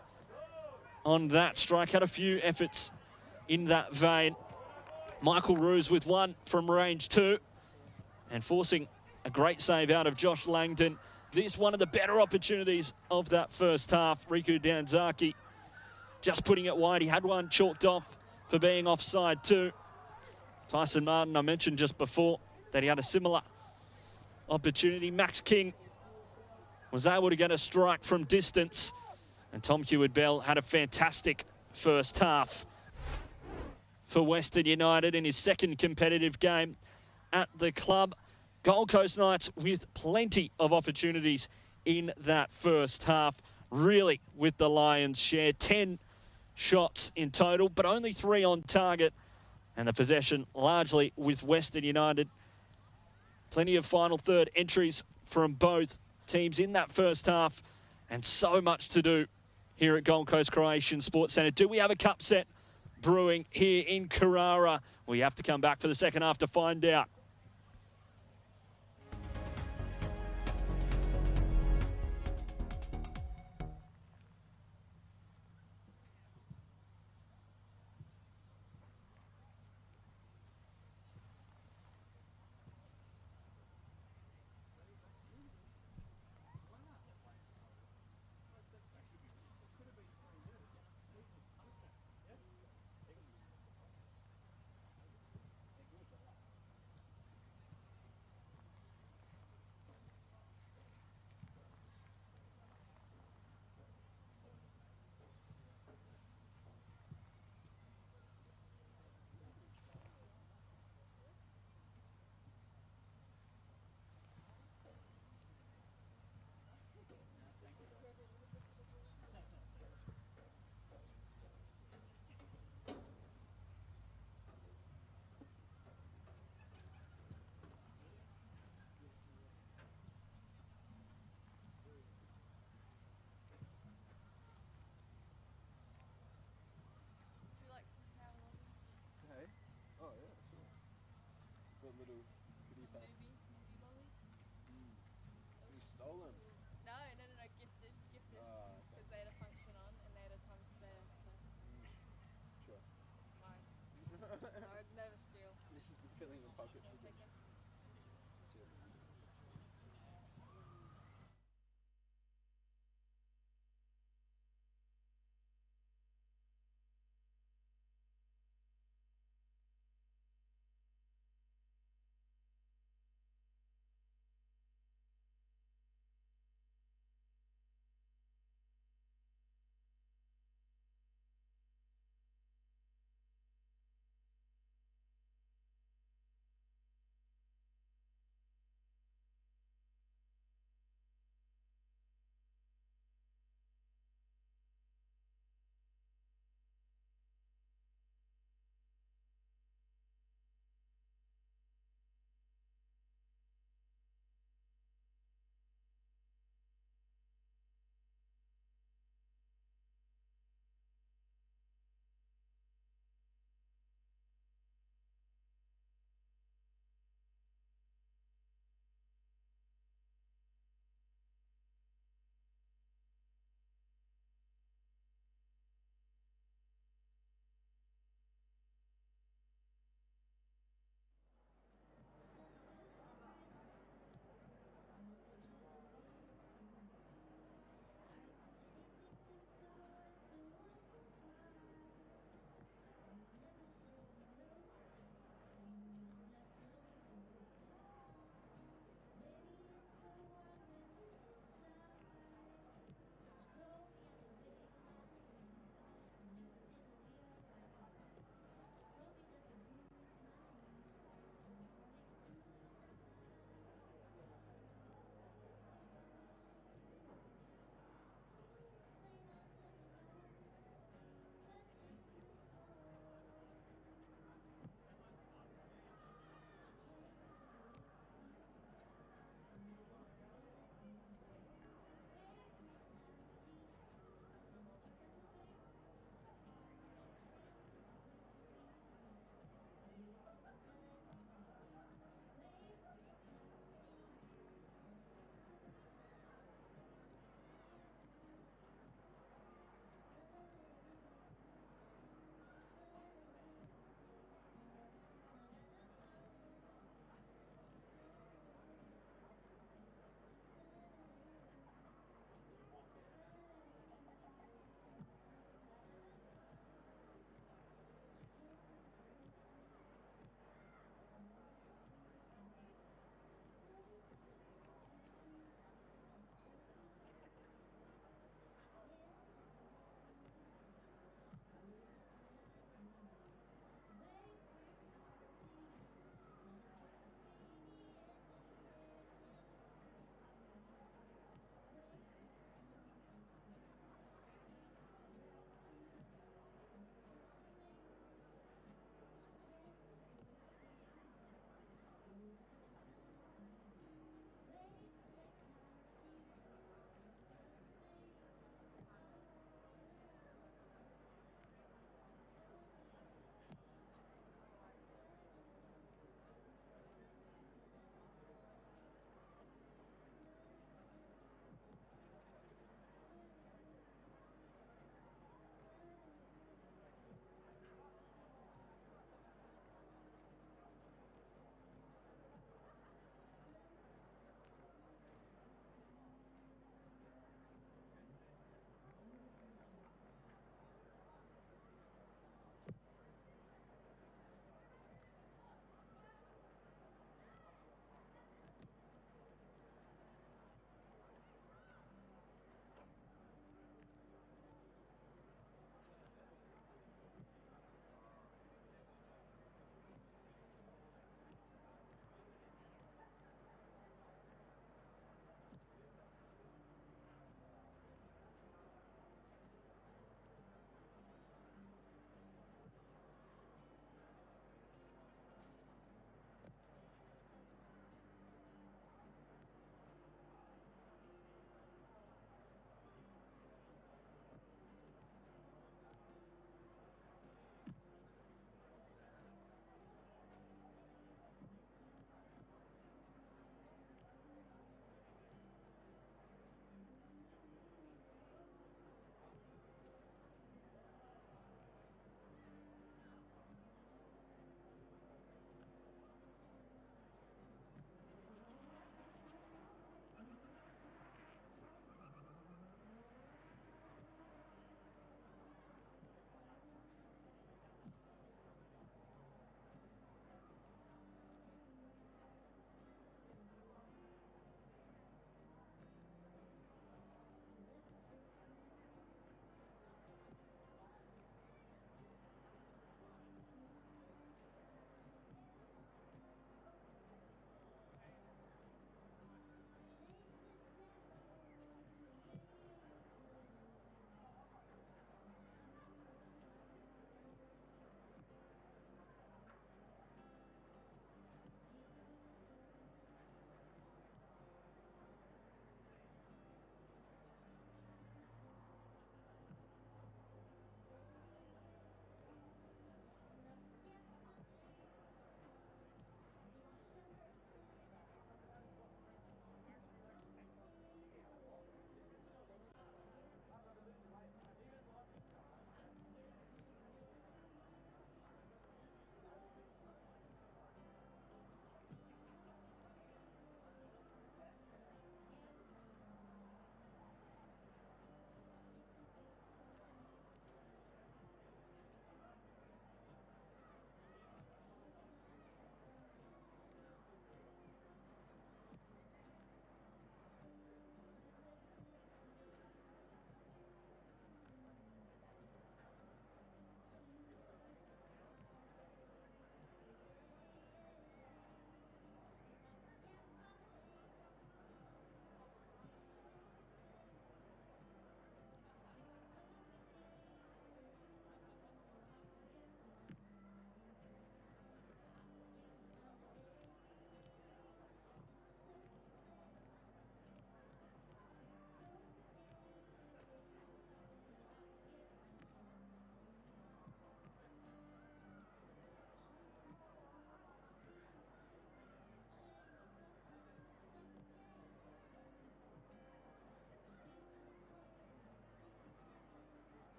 on that strike. Had a few efforts in that vein. Michael Roos with one from range 2 and forcing a great save out of Josh Langdon. This one of the better opportunities of that first half. Riku Danzaki just putting it wide. He had one chalked off for being offside too. Tyson Martin, I mentioned just before that he had a similar opportunity. Max King was able to get a strike from distance, and Tom Heward-Bell had a fantastic first half for Western United in his second competitive game at the club. Gold Coast Knights with plenty of opportunities in that first half, really with the Lions' share. 10 shots in total, but only 3 on target, and the possession largely with Western United. Plenty of final third entries from both teams in that first half, and so much to do here at Gold Coast Croatian Sports Centre. Do we have a cup set brewing here in Carrara? We have to come back for the second half to find out. Little kitty pack. Movie lollies? You stole them? No, gifted. Because they had a function on and they had a ton spare, so. Sure. No. No, I'd never steal. This is filling the pockets of the Taken.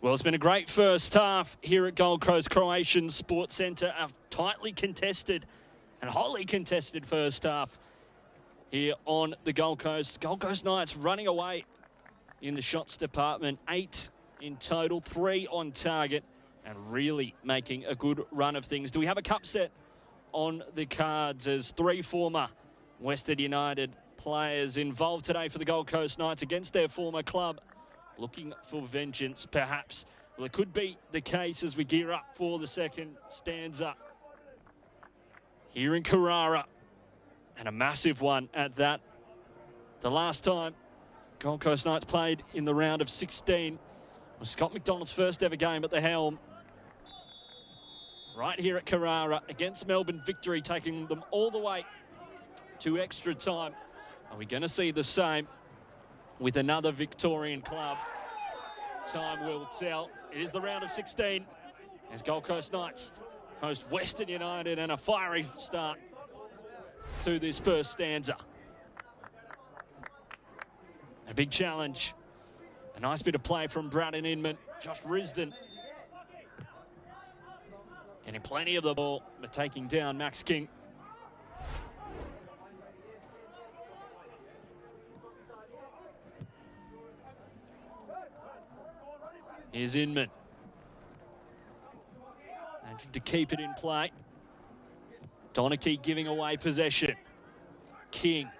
Well, it's been a great first half here at Gold Coast Croatian Sports Centre. A tightly contested and hotly contested first half here on the Gold Coast. Gold Coast Knights running away in the shots department. 8 in total, 3 on target, and really making a good run of things. Do we have a cup set on the cards as 3 former Western United players involved today for the Gold Coast Knights against their former club, looking for vengeance perhaps? Well, it could be the case as we gear up for the second stanza here in Carrara, and a massive one at that. The last time Gold Coast Knights played in the round of 16 was Scott McDonald's first ever game at the helm, right here at Carrara against Melbourne Victory, taking them all the way to extra time. Are we going to see the same with another Victorian club? Time will tell. It is the round of 16 as Gold Coast Knights host Western United, and a fiery start to this first stanza. A big challenge. A nice bit of play from Braden Inman. Josh Risdon getting plenty of the ball, but taking down Max King. Here's Inman. Managing to keep it in play. Donachie giving away possession. King.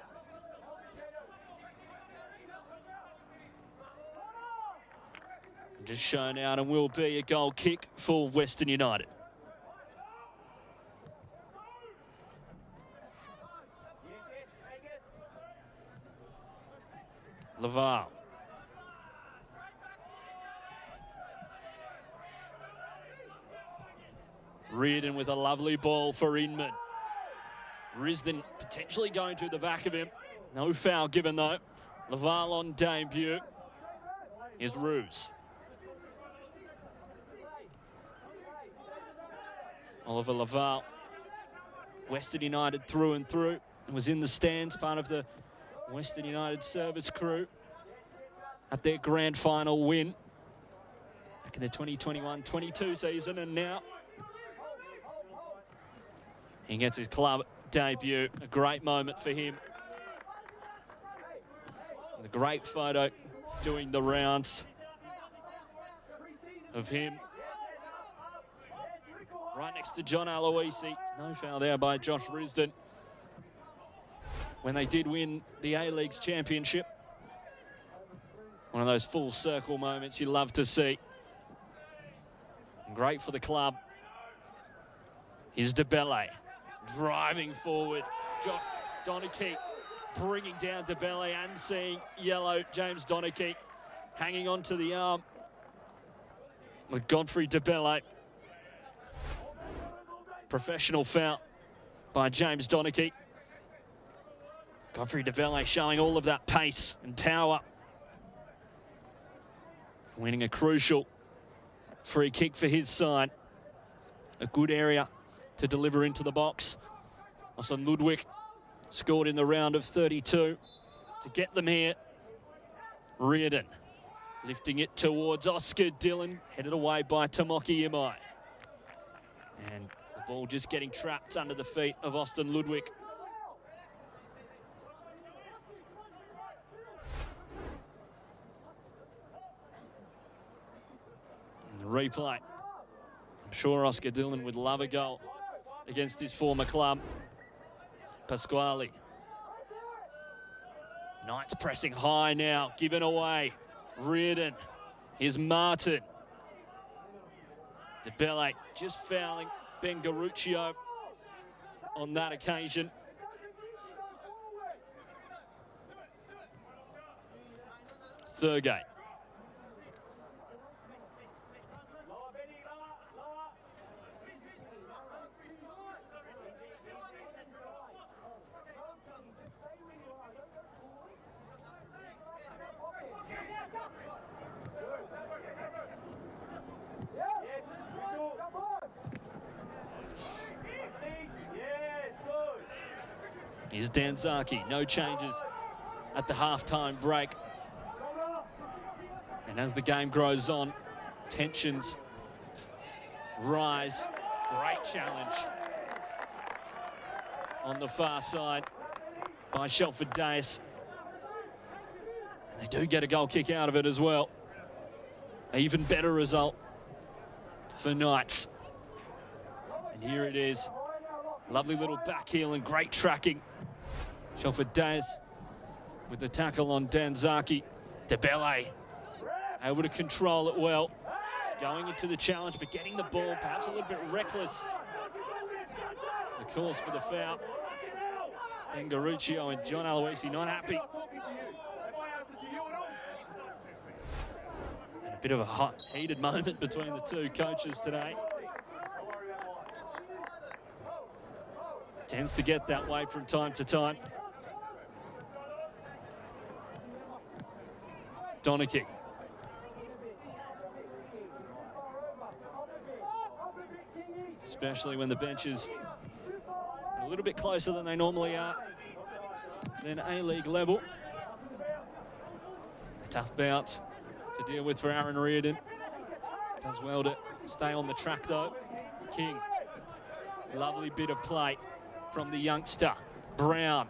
Just shown out and will be a goal kick for Western United. Laval. Reardon with a lovely ball for Inman. Risdon potentially going to the back of him. No foul given though. Laval on debut. Here's Roos. Oliver Laval. Western United through and through. Was in the stands, part of the Western United service crew at their grand final win back in the 2021-22 season, and now he gets his club debut. A great moment for him. And a great photo doing the rounds of him right next to John Aloisi. No foul there by Josh Risdon when they did win the A-League's championship. One of those full circle moments you love to see. And great for the club. Here's DeBelle driving forward. Donachie bringing down DeBelle and seeing yellow. James Donachie hanging on to the arm with Godfrey DeBelle. Professional foul by James Donachie. Godfrey DeBelle showing all of that pace and power. Winning a crucial free kick for his side. A good area to deliver into the box. Austin Ludwig scored in the round of 32 to get them here. Reardon lifting it towards Oscar Dillon, headed away by Tomoki Imai. And the ball just getting trapped under the feet of Austin Ludwig. And the replay. I'm sure Oscar Dillon would love a goal against his former club. Pasquale. Knights pressing high now, given away. Reardon. Here's Martin. DeBelle just fouling Ben Garuccio on that occasion. Thurgate. Here's Danzaki, no changes at the halftime break. And as the game grows on, Tensions rise. Great challenge on the far side by Shelford Dais. And they do get a goal kick out of it as well. An even better result for Knights. And here it is. Lovely little back heel and great tracking. Shelford Dais with the tackle on Danzaki. DeBelle able to control it well. Going into the challenge, but getting the ball, perhaps a little bit reckless. The cause for the foul. Ben Garuccio and John Aloisi not happy. And a bit of a hot, heated moment between the two coaches today. Tends to get that way from time to time. Donachie. Especially when the bench is a little bit closer than they normally are than A-League level. A tough bout to deal with for Aaron Reardon. Does well to stay on the track though. King. Lovely bit of play from the youngster. Brown.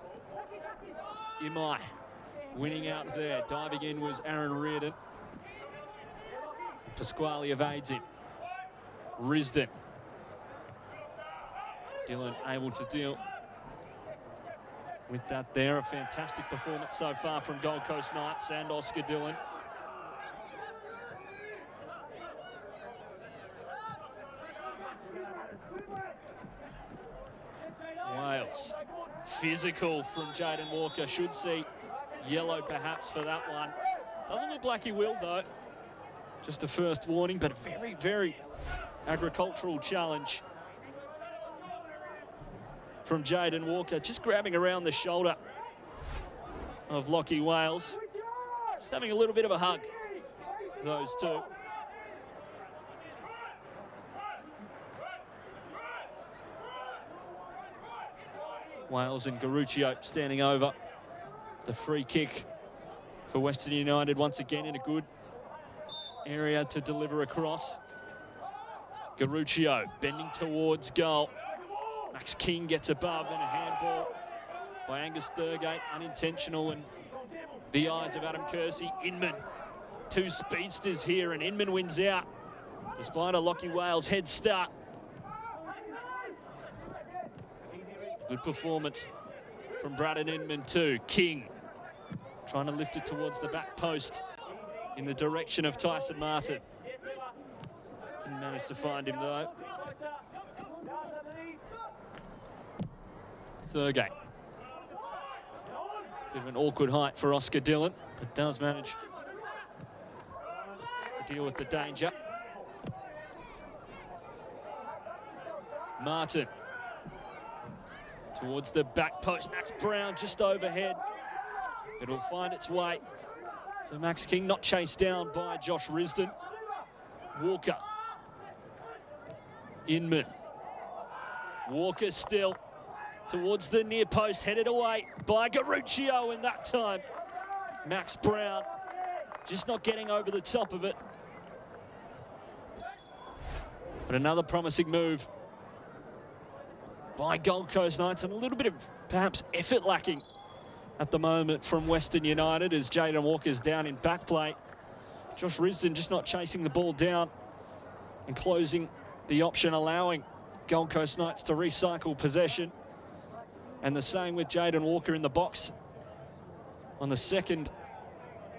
Imai winning out there. Diving in was Aaron Reardon. Pasquale evades him. Risdon. Dillon able to deal with that there. A fantastic performance so far from Gold Coast Knights and Oscar Dillon. Wales. Physical from Jaden Walker. Should see yellow perhaps for that one. Doesn't look like he will though. Just a first warning, but a very, very agricultural challenge from Jaden Walker, just grabbing around the shoulder of Lockie Wales. Just having a little bit of a hug, those two. Wales and Garuccio standing over. The free kick for Western United once again in a good area to deliver across. Garuccio bending towards goal. Max King gets above and a handball by Angus Thurgate, unintentional in the eyes of Adam Kersey. Inman, two speedsters here, and Inman wins out despite a Lockie Wales head start. Good performance from Braden Inman too. King trying to lift it towards the back post in the direction of Tyson Martin. Didn't manage to find him though. Thurgate. Bit of an awkward height for Oscar Dillon, but does manage to deal with the danger. Martin towards the back post. Max Brown just overhead. It'll find its way to Max King, not chased down by Josh Risdon. Walker. Inman. Walker still towards the near post, headed away by Garuccio, and that time Max Brown just not getting over the top of it. But another promising move by Gold Coast Knights, and a little bit of perhaps effort lacking at the moment from Western United as Jaden Walker's down in back play. Josh Risdon just not chasing the ball down and closing the option, allowing Gold Coast Knights to recycle possession. And the same with Jaden Walker in the box on the second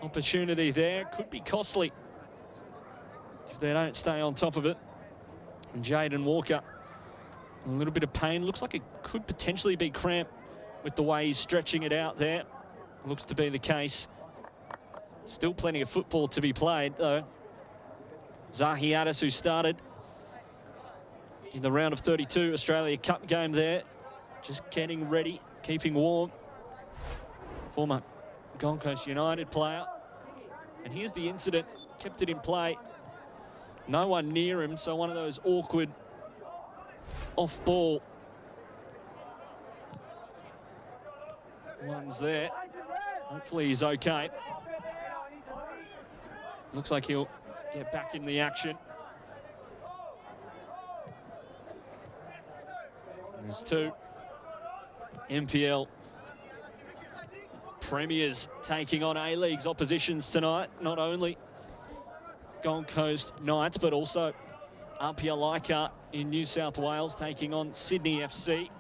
opportunity there. Could be costly if they don't stay on top of it. And Jaden Walker, a little bit of pain. Looks like it could potentially be cramp with the way he's stretching it out there. Looks to be the case. Still plenty of football to be played though. Zahiatis, who started in the round of 32 Australia Cup game there, just getting ready, keeping warm. Former Gold Coast United player. And here's the incident, kept it in play. No one near him, so one of those awkward off-ball ones there. Hopefully he's okay. Looks like he'll get back in the action. There's two NPL premiers taking on A-League's oppositions tonight. Not only Gold Coast Knights, but also Apia Leichhardt in New South Wales taking on Sydney FC.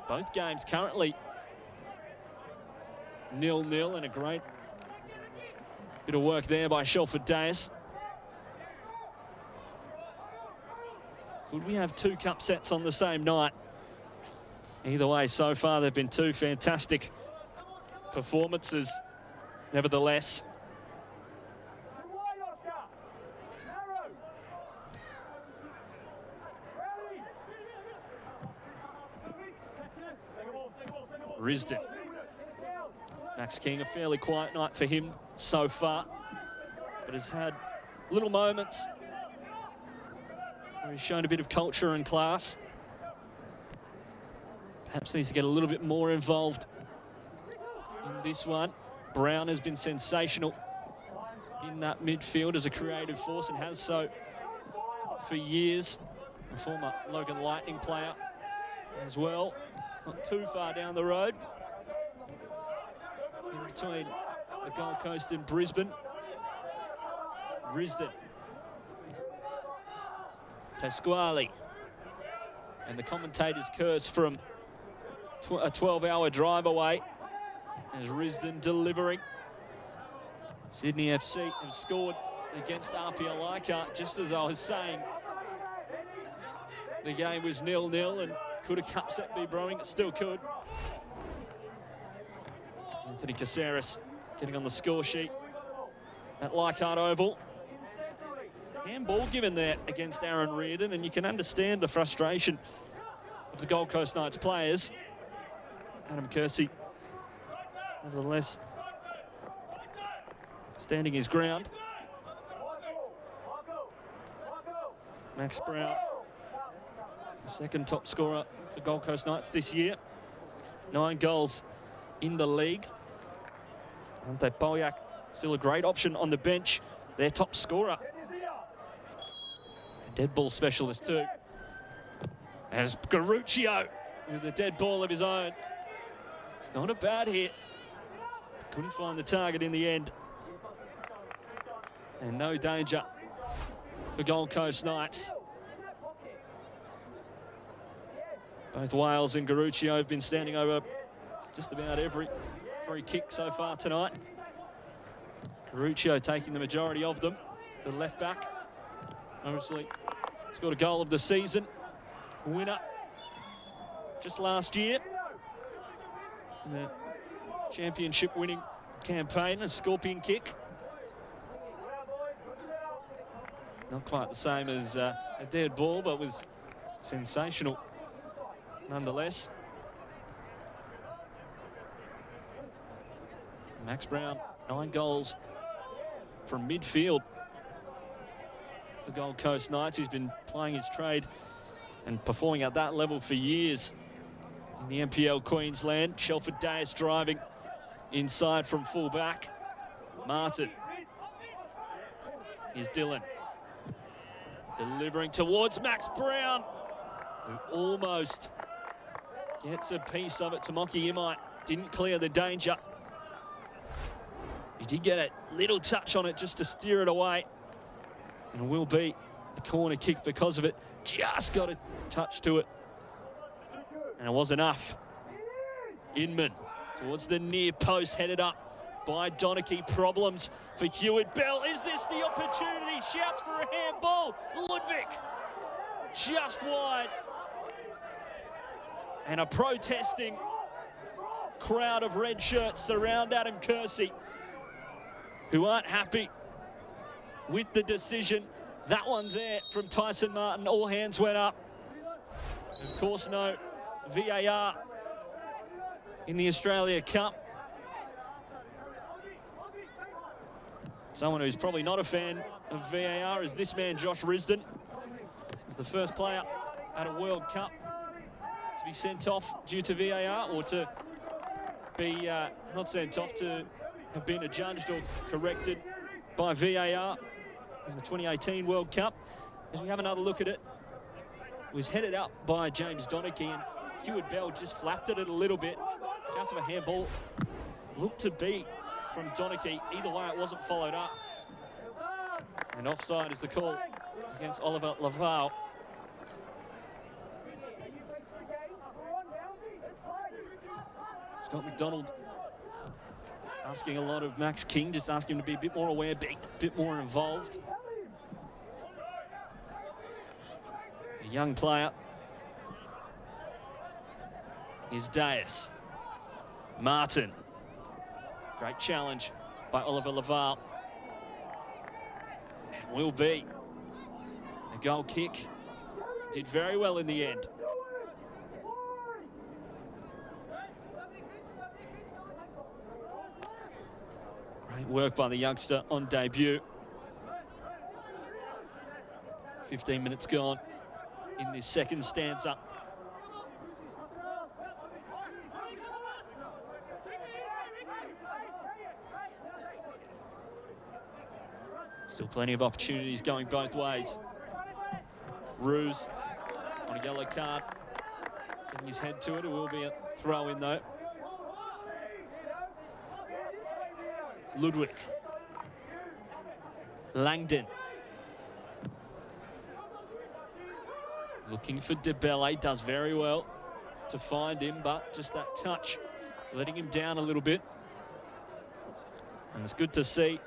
Both games currently 0-0, and a great bit of work there by Shelford Dayas. Could we have two cup sets on the same night? Either way, so far they've been two fantastic performances, nevertheless. Risdon. Max King, a fairly quiet night for him so far, but has had little moments where he's shown a bit of culture and class. Perhaps needs to get a little bit more involved in this one. Brown has been sensational in that midfield as a creative force and has so for years. A former Logan Lightning player as well. Not too far down the road. In between the Gold Coast and Brisbane. Risdon. Pasquale. And the commentator's curse from a 12-hour drive away as Risdon delivering. Sydney FC have scored against Apia Leichhardt, just as I was saying. The game was 0-0 and could a cup set be brewing? It still could. Anthony Caceres getting on the score sheet at Leichhardt Oval. Handball given there against Aaron Reardon, and you can understand the frustration of the Gold Coast Knights players. Adam Kersey, nevertheless, standing his ground. Max Brown, the second top scorer for Gold Coast Knights this year. 9 goals in the league. Ante Polyak, still a great option on the bench, their top scorer. A dead ball specialist too. As Garuccio with a dead ball of his own. Not a bad hit. Couldn't find the target in the end. And no danger for Gold Coast Knights. Both Wales and Garuccio have been standing over just about every free kick so far tonight. Garuccio taking the majority of them. The left back, obviously, scored a goal of the season. Winner just last year in the championship winning campaign, a scorpion kick. Not quite the same as a dead ball, but was sensational nonetheless. Max Brown, 9 goals from midfield. The Gold Coast Knights, he's been playing his trade and performing at that level for years in the NPL Queensland. Shelford Dayas driving inside from full back. Martin. Here's Dylan. Delivering towards Max Brown, who almost gets a piece of it. Tomoki Imai didn't clear the danger. He did get a little touch on it just to steer it away. And it will be a corner kick because of it. Just got a touch to it. And it was enough. Inman towards the near post, headed up by Donachie. Problems for Hewitt Bell. Is this the opportunity? Shouts for a handball. Ludwig just wide. And a protesting crowd of red shirts surround Adam Kersey, who aren't happy with the decision. That one there from Tyson Martin, all hands went up. Of course, no VAR in the Australia Cup. Someone who's probably not a fan of VAR is this man, Josh Risdon. He's the first player at a World Cup to be sent off due to VAR, or to be not sent off, to have been adjudged or corrected by VAR in the 2018 World Cup. As we have another look at it, it was headed up by James Donachie, and Heward Bell just flapped at it a little bit. Chance of a handball. Looked to be from Donachie. Either way, it wasn't followed up. And offside is the call against Oliver Laval. Scott McDonald asking a lot of Max King, just asking him to be a bit more aware, be a bit more involved. A young player is Deus. Martin. Great challenge by Oliver Laval. And will be a goal kick. Did very well in the end. Great work by the youngster on debut. 15 minutes gone in this second stanza. Still plenty of opportunities going both ways. Ruse on a yellow card. Getting his head to it. It will be a throw in though. Ludwig. Langdon. Looking for DeBelle, does very well to find him, but just that touch, letting him down a little bit. And it's good to see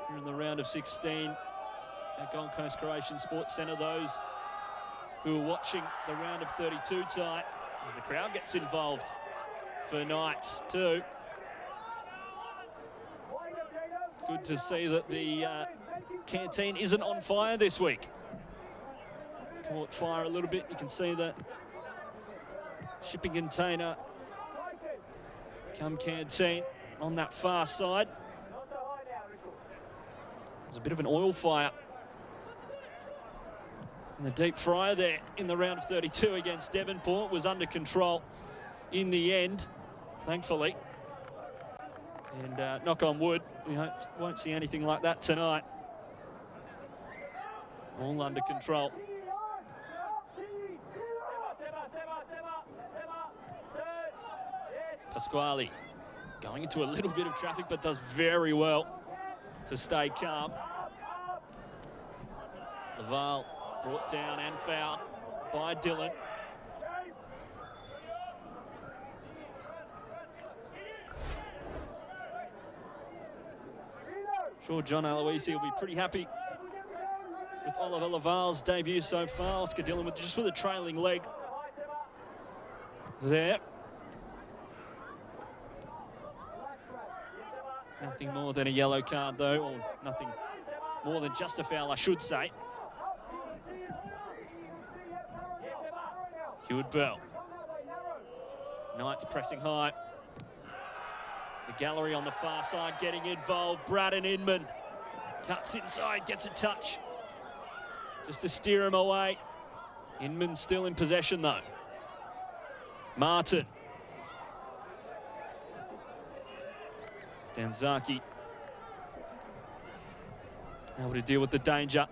here in the round of 16 at Gold Coast Croatian Sports Centre, those who are watching the round of 32 tie, as the crowd gets involved for Knights too. Good to see that the canteen isn't on fire this week. Caught fire a little bit. You can see the shipping container come canteen on that far side. There's a bit of an oil fire and the deep fryer there in the round of 32 against Devonport was under control in the end, thankfully. And knock on wood, we won't see anything like that tonight. All under control. Pasquale going into a little bit of traffic, but does very well to stay calm. Laval brought down and fouled by Dillon. Sure, John Aloisi will be pretty happy with Oliver Laval's debut so far. Oscar Dillon with just with a trailing leg there. Nothing more than a yellow card though, or nothing more than just a foul, I should say. Heward Bell. Knights pressing high. The gallery on the far side getting involved. Braden Inman cuts inside, gets a touch just to steer him away. Inman still in possession though. Martin. Danzaki able to deal with the danger.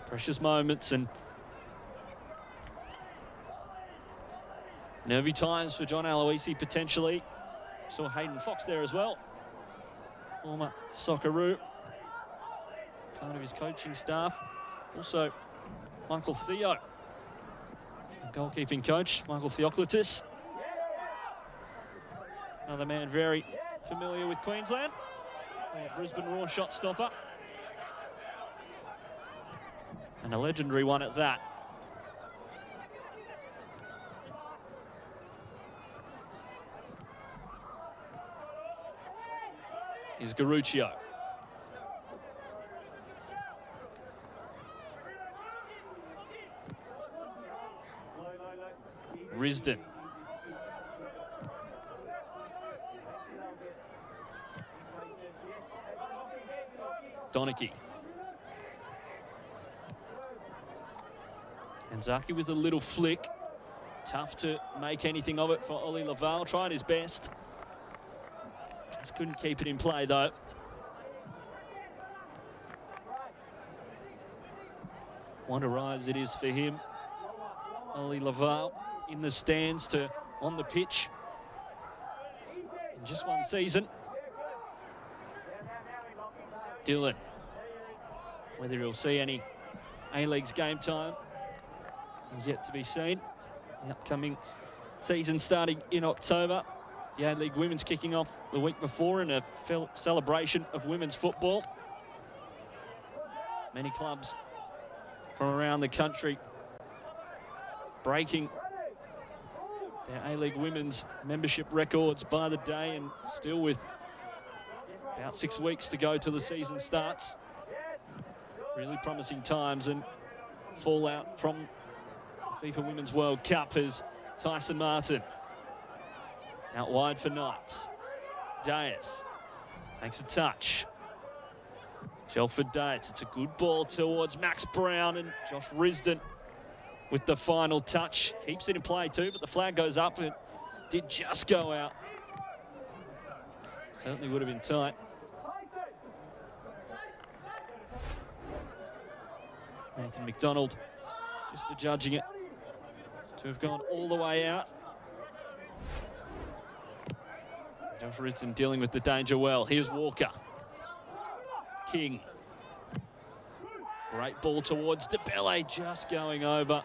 Precious moments and nervy times for John Aloisi potentially. Saw Hayden Fox there as well. Former Socceroo. Part of his coaching staff. Also Michael Theo, the goalkeeping coach, Michael Theoclitus. Another man very familiar with Queensland. Brisbane Raw shot stopper. And a legendary one at that. Is Garuccio. Risdon. Donachie. And Zaki with a little flick. Tough to make anything of it for Ollie Laval, trying his best. Just couldn't keep it in play, though. What a rise it is for him. Ollie Laval in the stands to on the pitch in just one season. Dillon, whether he'll see any A-League's game time is yet to be seen. The upcoming season starting in October. The A-League Women's kicking off the week before in a celebration of women's football. Many clubs from around the country breaking their A-League Women's membership records by the day, and still with about 6 weeks to go till the season starts. Really promising times, and fallout from the FIFA Women's World Cup as Tyson Martin out wide for Knights. Dias takes a touch. Shelford Dias, it's a good ball towards Max Brown, and Josh Risdon with the final touch. Keeps it in play too, but the flag goes up and it did just go out. Certainly would have been tight. Nathan McDonald just adjudging it to have gone all the way out. Josh Risdon dealing with the danger well. Here's Walker. King. Great ball towards DeBelle, just going over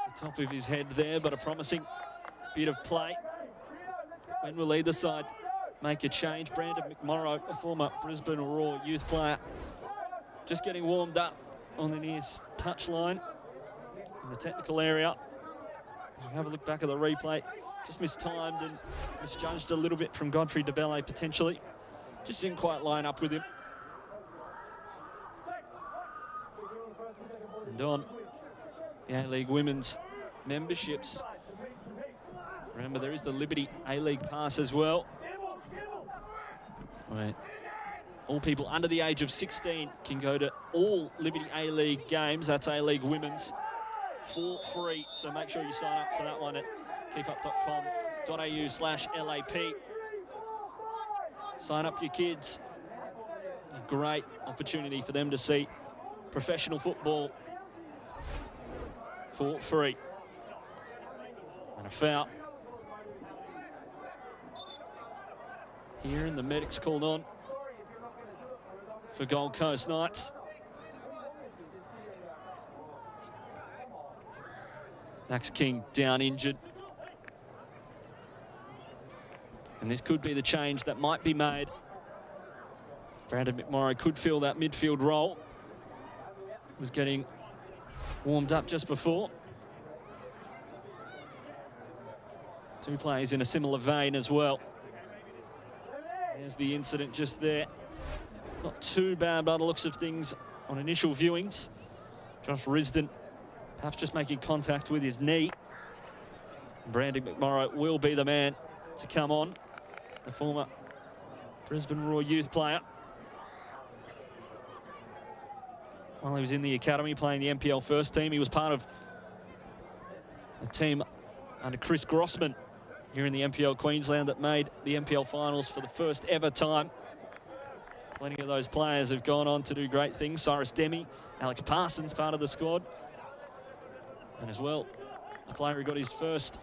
the top of his head there, but a promising bit of play. When will either side make a change? Brandon McMorrow, a former Brisbane Roar youth player, just getting warmed up on the near touchline in the technical area. As we have a look back at the replay, just mistimed and misjudged a little bit from Godfrey DeBelle potentially. Just didn't quite line up with him. And on the A-League Women's memberships, remember there is the Liberty A-League Pass as well. Right. All people under the age of 16 can go to all Liberty A-League games. That's A-League Women's for free. So make sure you sign up for that one at keepup.com.au/LAP. Sign up your kids. A great opportunity for them to see professional football for free. And a foul. Here, and the medic's called on for Gold Coast Knights. Max King down injured. And this could be the change that might be made. Brandon McMorrow could fill that midfield role. Was getting warmed up just before. Two players in a similar vein as well. There's the incident just there. Not too bad by the looks of things on initial viewings. Josh Risdon perhaps just making contact with his knee. Brandon McMorrow will be the man to come on. The former Brisbane Roar youth player. While he was in the academy playing the NPL first team, he was part of a team under Chris Grossman here in the NPL Queensland that made the NPL finals for the first ever time. Plenty of those players have gone on to do great things. Cyrus Demi, Alex Parsons, part of the squad. And as well, the player who got his first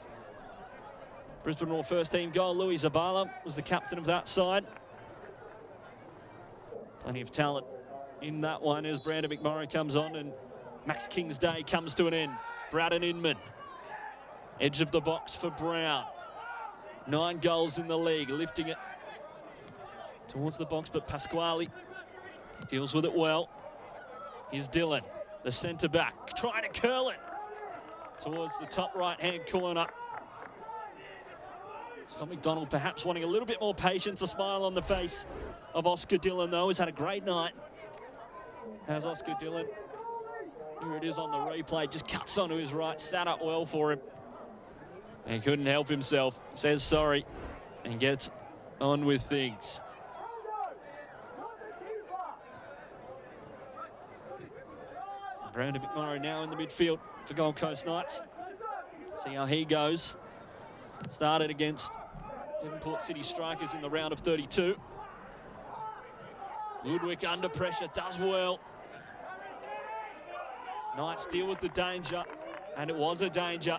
Brisbane Roar first team goal, Louis Zabala, was the captain of that side. Plenty of talent in that one as Brandon McMorrow comes on and Max King's day comes to an end. Braden Inman, edge of the box for Brown. 9 goals in the league, lifting it towards the box, but Pasquale deals with it well. Here's Dillon, the centre back, trying to curl it towards the top right-hand corner. Scott McDonald perhaps wanting a little bit more patience, a smile on the face of Oscar Dillon, though. He's had a great night. Has Oscar Dillon. Here it is on the replay, just cuts onto his right, sat up well for him. And couldn't help himself, says sorry, and gets on with things. Brandon McMorrow now in the midfield for Gold Coast Knights. See how he goes. Started against Devonport City Strikers in the round of 32. Ludwig under pressure, does well. Knights deal with the danger, and it was a danger.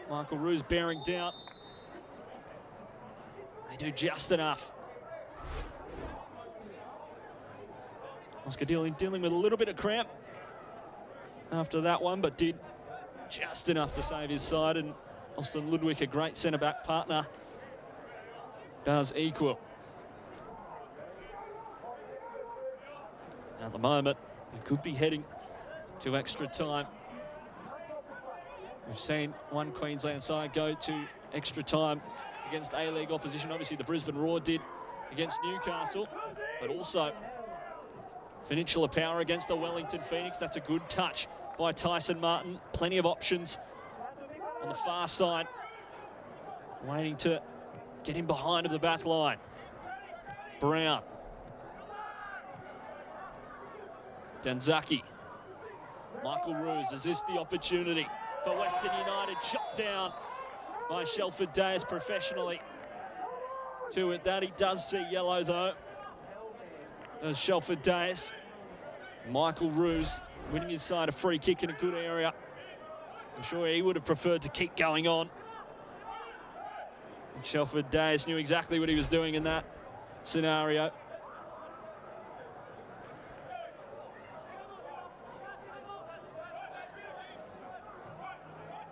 Michael Roos bearing down. They do just enough. Oscar dealing with a little bit of cramp after that one, but did just enough to save his side, and Austin Ludwig, a great centre-back partner, does equal. At the moment, we could be heading to extra time. We've seen one Queensland side go to extra time against A-League opposition. Obviously, the Brisbane Roar did against Newcastle, but also Peninsula Power against the Wellington Phoenix. That's a good touch by Tyson Martin. Plenty of options on the far side, waiting to get him behind of the back line. Brown. Danzaki. Michael Roos, is this the opportunity for Western United? Shot down by Shelford Dayes professionally. To it that he does see yellow though. There's Shelford Dayes. Michael Roos winning his side a free kick in a good area. I'm sure he would have preferred to keep going on. And Shelford Dayes knew exactly what he was doing in that scenario.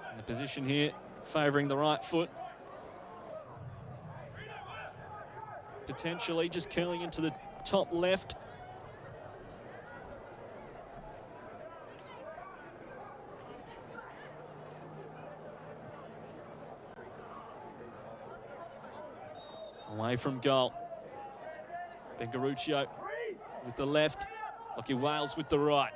And the position here favouring the right foot. Potentially just curling into the top left. Away from goal. Bengaruccio with the left. Lockie Wales with the right.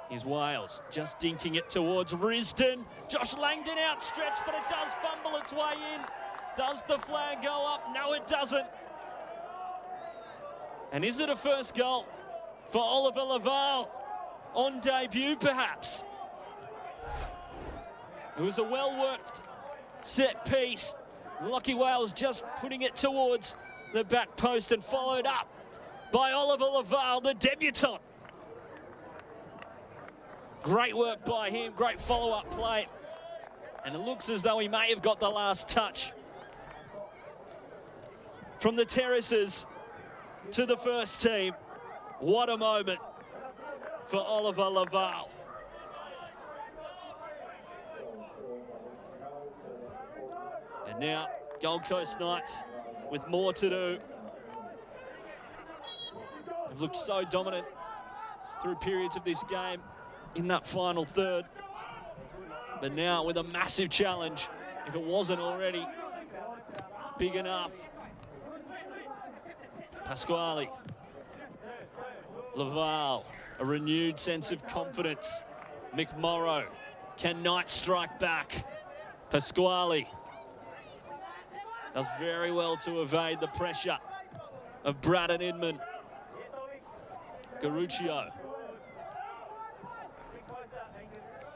Here's Wales just dinking it towards Risdon. Josh Langdon outstretched, but it does fumble its way in. Does the flag go up? No, it doesn't. And is it a first goal for Oliver Laval on debut, perhaps? It was a well-worked set piece. Lockie Wales just putting it towards the back post and followed up by Oliver Laval, the debutant. Great work by him, great follow-up play. And it looks as though he may have got the last touch. From the terraces to the first team. What a moment for Oliver Laval. And now Gold Coast Knights with more to do. They've looked so dominant through periods of this game in that final third. But now with a massive challenge, if it wasn't already big enough. Pasquale. Laval, a renewed sense of confidence. Mick Morrow, can Knights strike back? Pasquale does very well to evade the pressure of Braden Inman. Garuccio.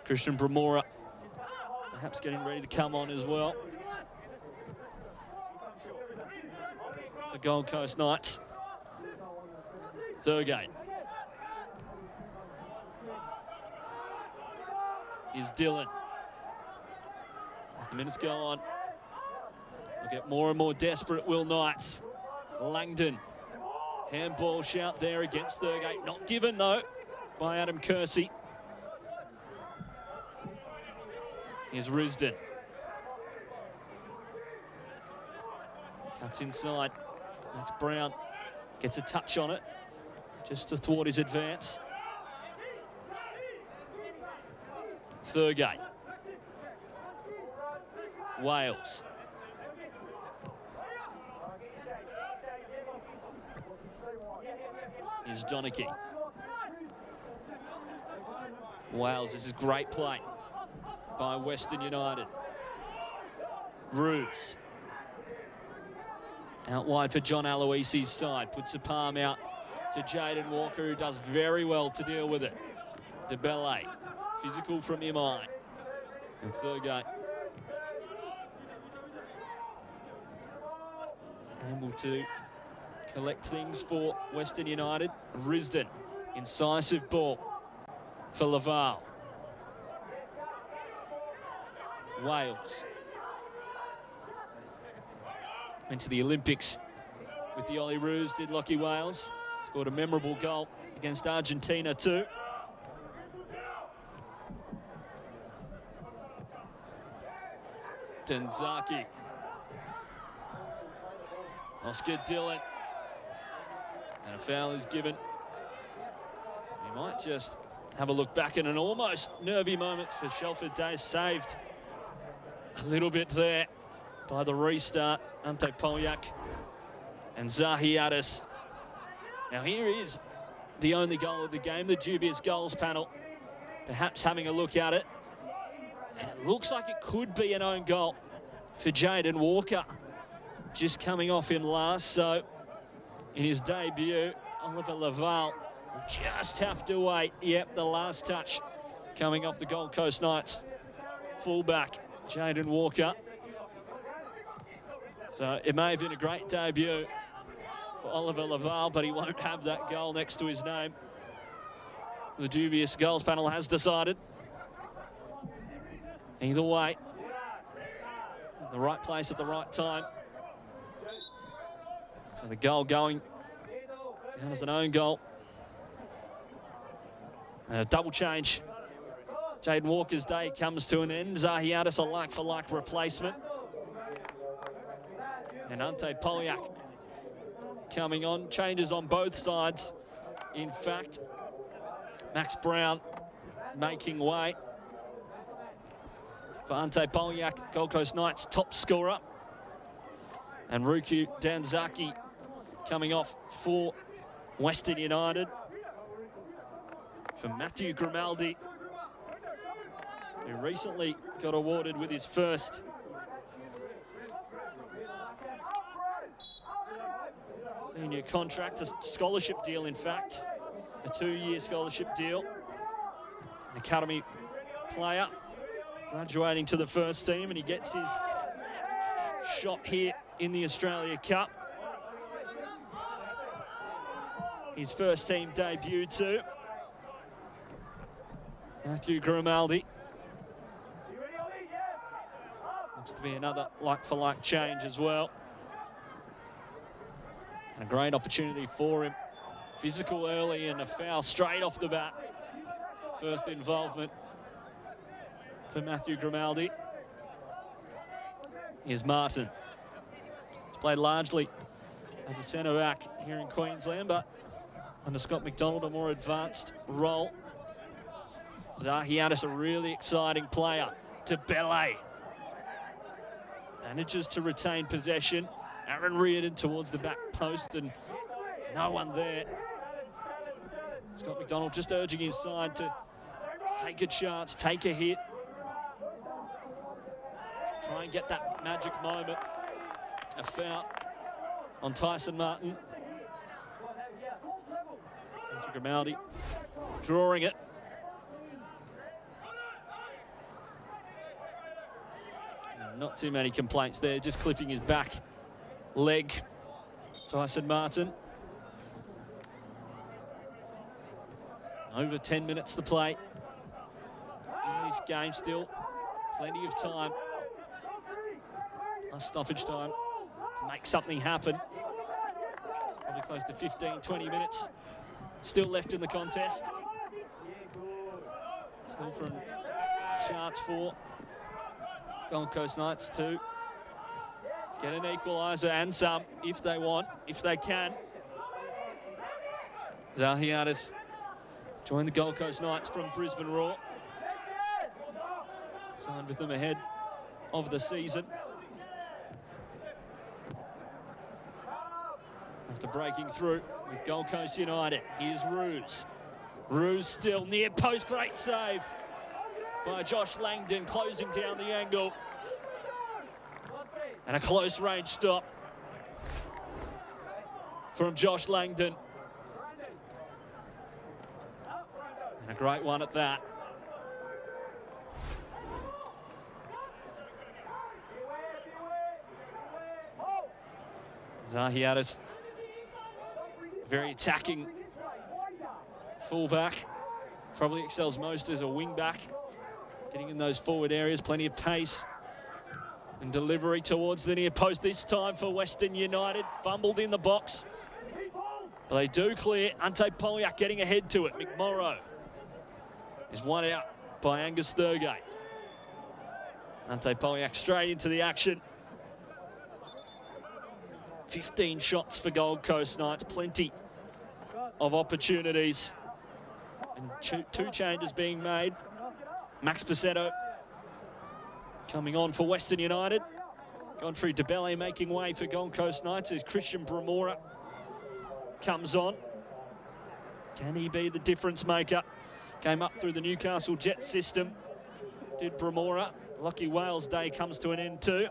Christian Bramora perhaps getting ready to come on as well. The Gold Coast Knights. Thurgate. Is Dylan. As the minutes go on, we'll get more and more desperate, Will Knights. Langdon. Handball shout there against Thurgate. Not given, though, by Adam Kersey. Here's Risdon. Cuts inside. That's Brown. Gets a touch on it, just to thwart his advance. Thurgate. Wales. Here's Donachie. Wales, this is great play by Western United. Roos. Out wide for John Aloisi's side. Puts the palm out to Jaden Walker, who does very well to deal with it. DeBelle. Physical from Imai. And Thurgate able to collect things for Western United. Risdon, incisive ball for Laval. Wales went to the Olympics with the Olyroos, did Lachie Wales. Scored a memorable goal against Argentina too. Denzaki. Oscar Dillon. And a foul is given. We might just have a look back in an almost nervy moment for Shelford Day. Saved a little bit there by the restart. Ante Polyak and Zahiatis. Now here is the only goal of the game, the dubious goals panel. Perhaps having a look at it. And it looks like it could be an own goal for Jaden Walker. Just coming off him last, so in his debut, Oliver Laval will just have to wait. Yep, the last touch coming off the Gold Coast Knights fullback, Jaden Walker. So it may have been a great debut for Oliver Laval, but he won't have that goal next to his name. The dubious goals panel has decided. Either way, the right place at the right time. So the goal going down as an own goal. And a double change. Jaden Walker's day comes to an end. Zahiatis a like-for-like replacement. And Ante Polyak coming on. Changes on both sides. In fact, Max Brown making way for Ante Polyak, Gold Coast Knights top scorer. And Ruku Danzaki coming off for Western United. For Matthew Grimaldi, who recently got awarded with his first senior contract, a scholarship deal in fact, a 2-year scholarship deal. An academy player graduating to the first team, and he gets his shot here in the Australia Cup. His first team debut too. Matthew Grimaldi. Looks to be another like-for-like change as well. And a great opportunity for him. Physical early and a foul straight off the bat. First involvement for Matthew Grimaldi. Here's Martin. He's played largely as a centre-back here in Queensland, but under Scott McDonald, a more advanced role. Zahiatis, a really exciting player, to Belay. Manages to retain possession. Aaron Reardon towards the back post and no one there. Scott McDonald just urging his side to take a chance, take a hit. Try and get that magic moment. A foul on Tyson Martin. Matthew Grimaldi drawing it. Not too many complaints there, just clipping his back leg. Tyson Martin. Over 10 minutes to play in this game still. Plenty of time. Last stoppage time to make something happen. Probably close to 15, 20 minutes still left in the contest. Still from chance for Gold Coast Knights to get an equaliser and some if they want, if they can. Zahiatis joined the Gold Coast Knights from Brisbane Roar. Signed with them ahead of the season. After breaking through with Gold Coast United, here's Roos. Roos still near post, great save by Josh Langdon, closing down the angle. And a close range stop from Josh Langdon. And a great one at that. Zahiatis, very attacking fullback. Probably excels most as a wing back. Getting in those forward areas, plenty of pace. And delivery towards the near post this time for Western United. Fumbled in the box. But they do clear. Ante Polyak getting ahead to it. McMorrow is one out by Angus Thurgate. Ante Polyak straight into the action. 15 shots for Gold Coast Knights. Plenty of opportunities. And two changes being made. Max Pacetto coming on for Western United. Godfrey DeBelle making way for Gold Coast Knights as Christian Bramora comes on. Can he be the difference maker? Came up through the Newcastle Jet system. Did Bramora. Lucky Wales Day comes to an end too,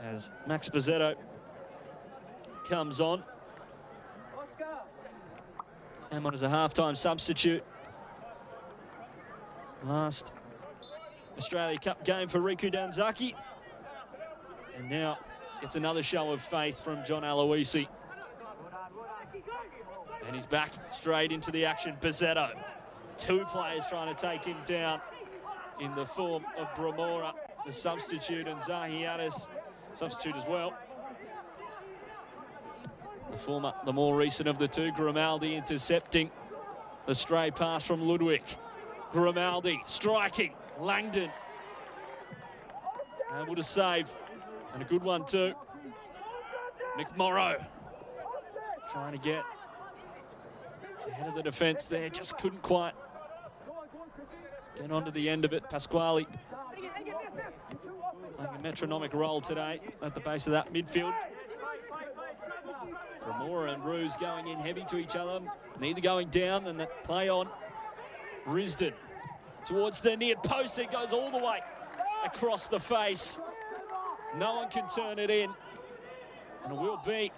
as Max Pacetto comes on. Came on as a half-time substitute. Last Australia Cup game for Riku Danzaki. And now gets another show of faith from John Aloisi. And he's back straight into the action. Pacetto. Two players trying to take him down in the form of Bramora, the substitute, and Zahiatis, substitute as well. The more recent of the two, Grimaldi intercepting the stray pass from Ludwig. Grimaldi striking, Langdon able to save, and a good one too. McMorrow trying to get ahead of the defence there, just couldn't quite get onto the end of it. Pasquale playing a metronomic role today at the base of that midfield. Bramora and Roos going in heavy to each other, neither going down, and that play on. Risdon towards the near post, it goes all the way across the face. No one can turn it in, and it will be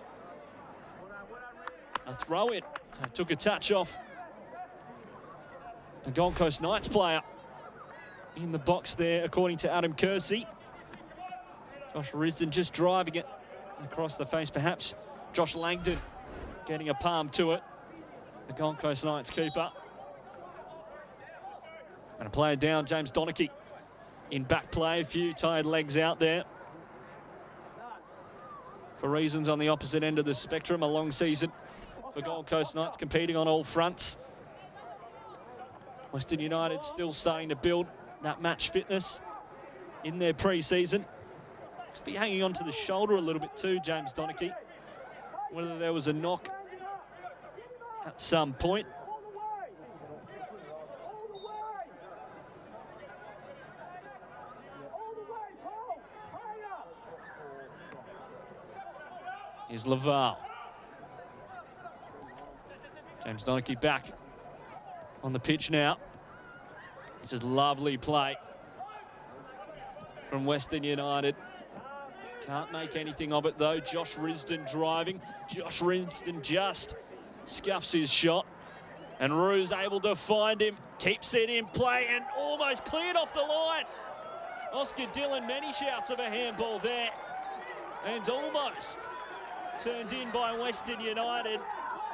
a throw-in. So it took a touch off a Gold Coast Knights player in the box there, according to Adam Kersey. Josh Risdon just driving it across the face, perhaps. Josh Langdon getting a palm to it, the Gold Coast Knights keeper. And a player down, James Donachie, in back play. A few tired legs out there for reasons on the opposite end of the spectrum. A long season for Gold Coast Knights, competing on all fronts. Western United still starting to build that match fitness in their pre-season. Must be hanging on to the shoulder a little bit too, James Donachie. Whether there was a knock at some point. Is Laval. James Donachie back on the pitch now. This is lovely play from Western United. Can't make anything of it though. Josh Risdon driving. Josh Risdon just scuffs his shot. And Roos able to find him. Keeps it in play and almost cleared off the line. Oscar Dillon, many shouts of a handball there. And almost turned in by Western United.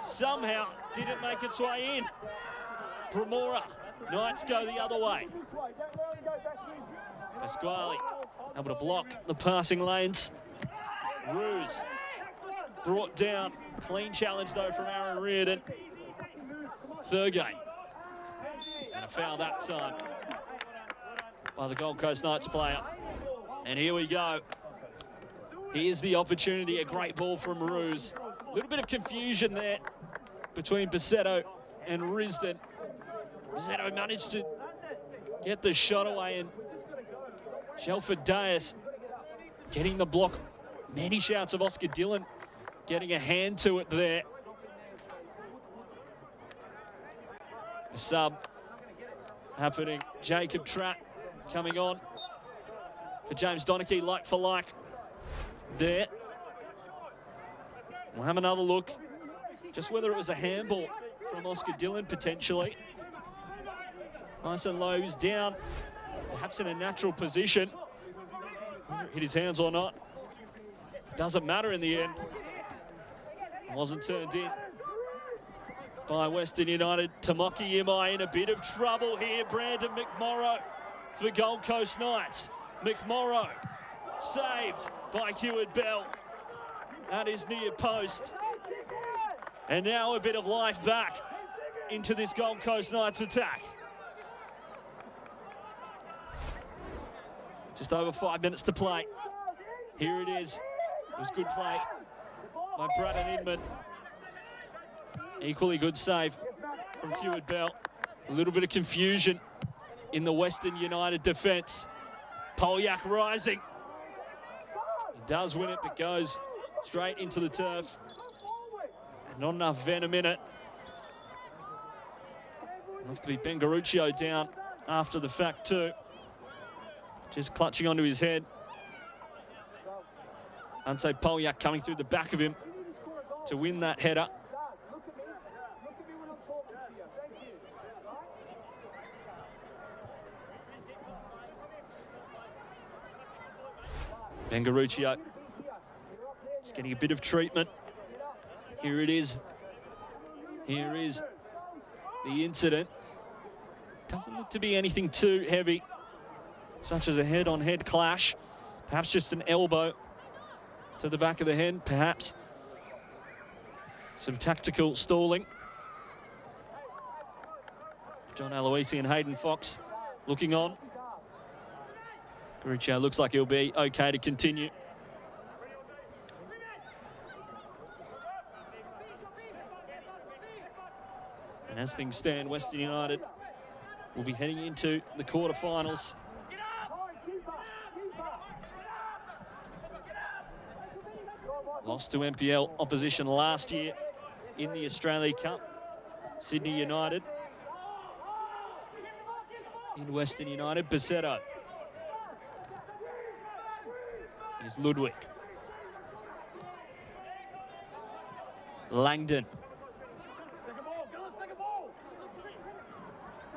Somehow didn't make its way in. Bramora. Knights go the other way. Pasquale able to block the passing lanes. Roos brought down. Clean challenge though from Aaron Reardon. Thurgate. And a foul that time by the Gold Coast Knights player. And here we go. Here's the opportunity. A great ball from Roos. A little bit of confusion there between Pacetto and Risdon. Pacetto managed to get the shot away, and Shelford Dias getting the block. Many shouts of Oscar Dillon getting a hand to it there. A sub happening. Jacob Trapp coming on for James Donachie, like for like there. We'll have another look. Just whether it was a handball from Oscar Dillon potentially. Nice and low, he's down, perhaps in a natural position. Whether it hit his hands or not, Doesn't matter in the end. Wasn't turned in by Western United. Tamoki Imai in a bit of trouble here. Brandon McMorrow for Gold Coast Knights. McMorrow saved by Heward Bell at his near post. And now a bit of life back into this Gold Coast Knights attack. Just over 5 minutes to play. Here it is. It was good play by Braden Inman. Equally good save from Heward Bell. A little bit of confusion in the Western United defence. Polyak rising. He does win it, but goes straight into the turf. Not enough venom in it. Looks to be Bengaruccio down after the fact too. Just clutching onto his head. Ante Polyak coming through the back of him to win that header. Bengaruccio just getting a bit of treatment. Here it is. Here is the incident. Doesn't look to be anything too heavy, such as a head-on-head clash. Perhaps just an elbow to the back of the head, perhaps some tactical stalling. John Aloisi and Hayden Fox looking on. Garuccio looks like he'll be okay to continue. And as things stand, Western United will be heading into the quarterfinals. Lost to NPL opposition last year in the Australia Cup. Sydney United. In Western United, Basetto. Here's Ludwig. Langdon.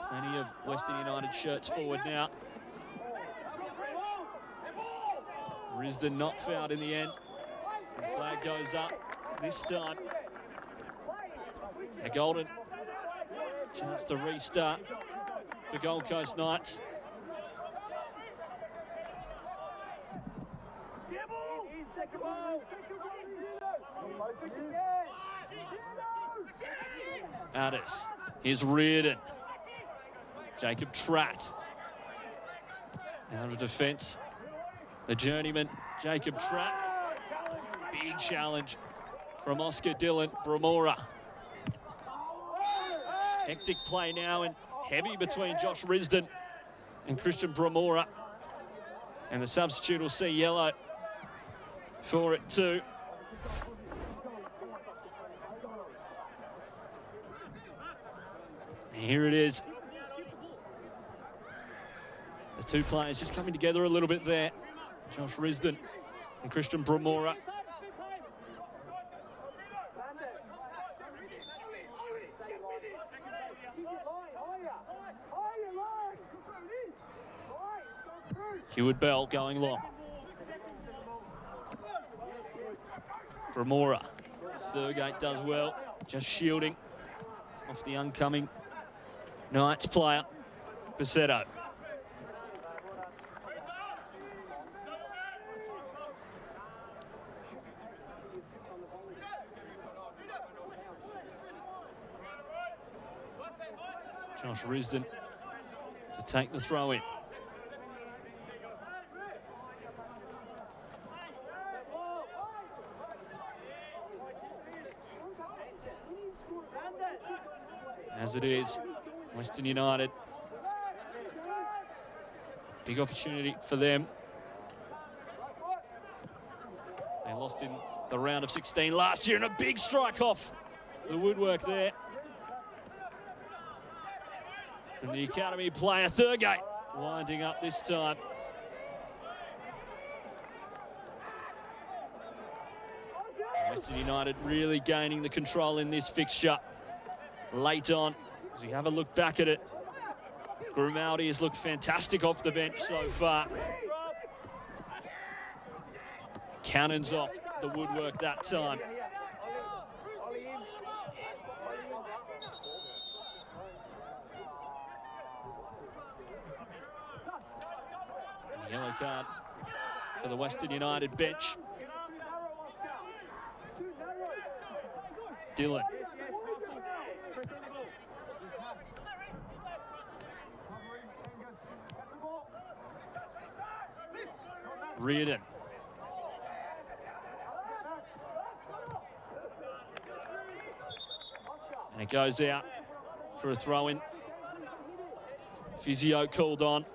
Plenty of Western United shirts forward now. Risdon not fouled in the end. The flag goes up this time. A golden chance to restart for Gold Coast Knights. Addis. Here's Reardon. Jacob Tratt. Out of defence. The journeyman, Jacob Tratt. Big challenge from Oscar Dillon Bramora. Hectic play now and heavy between Josh Risdon and Christian Bramora. And the substitute will see yellow for it too. And here it is. The two players just coming together a little bit there. Josh Risdon and Christian Bramora. Heward Bell going long. Bramora. Thurgate does well, just shielding off the oncoming Knights player, Basetto. Josh Risdon to take the throw in. As it is, Western United. Big opportunity for them. They lost in the round of 16 last year, and a big strike off the woodwork there. And the academy player, Thurgate, winding up this time. Western United really gaining the control in this fixture. Late on, as we have a look back at it, Grimaldi has looked fantastic off the bench so far. Cannons off the woodwork that time. And a yellow card for the Western United bench. Dillon. Reardon. And it goes out for a throw-in. Physio called on.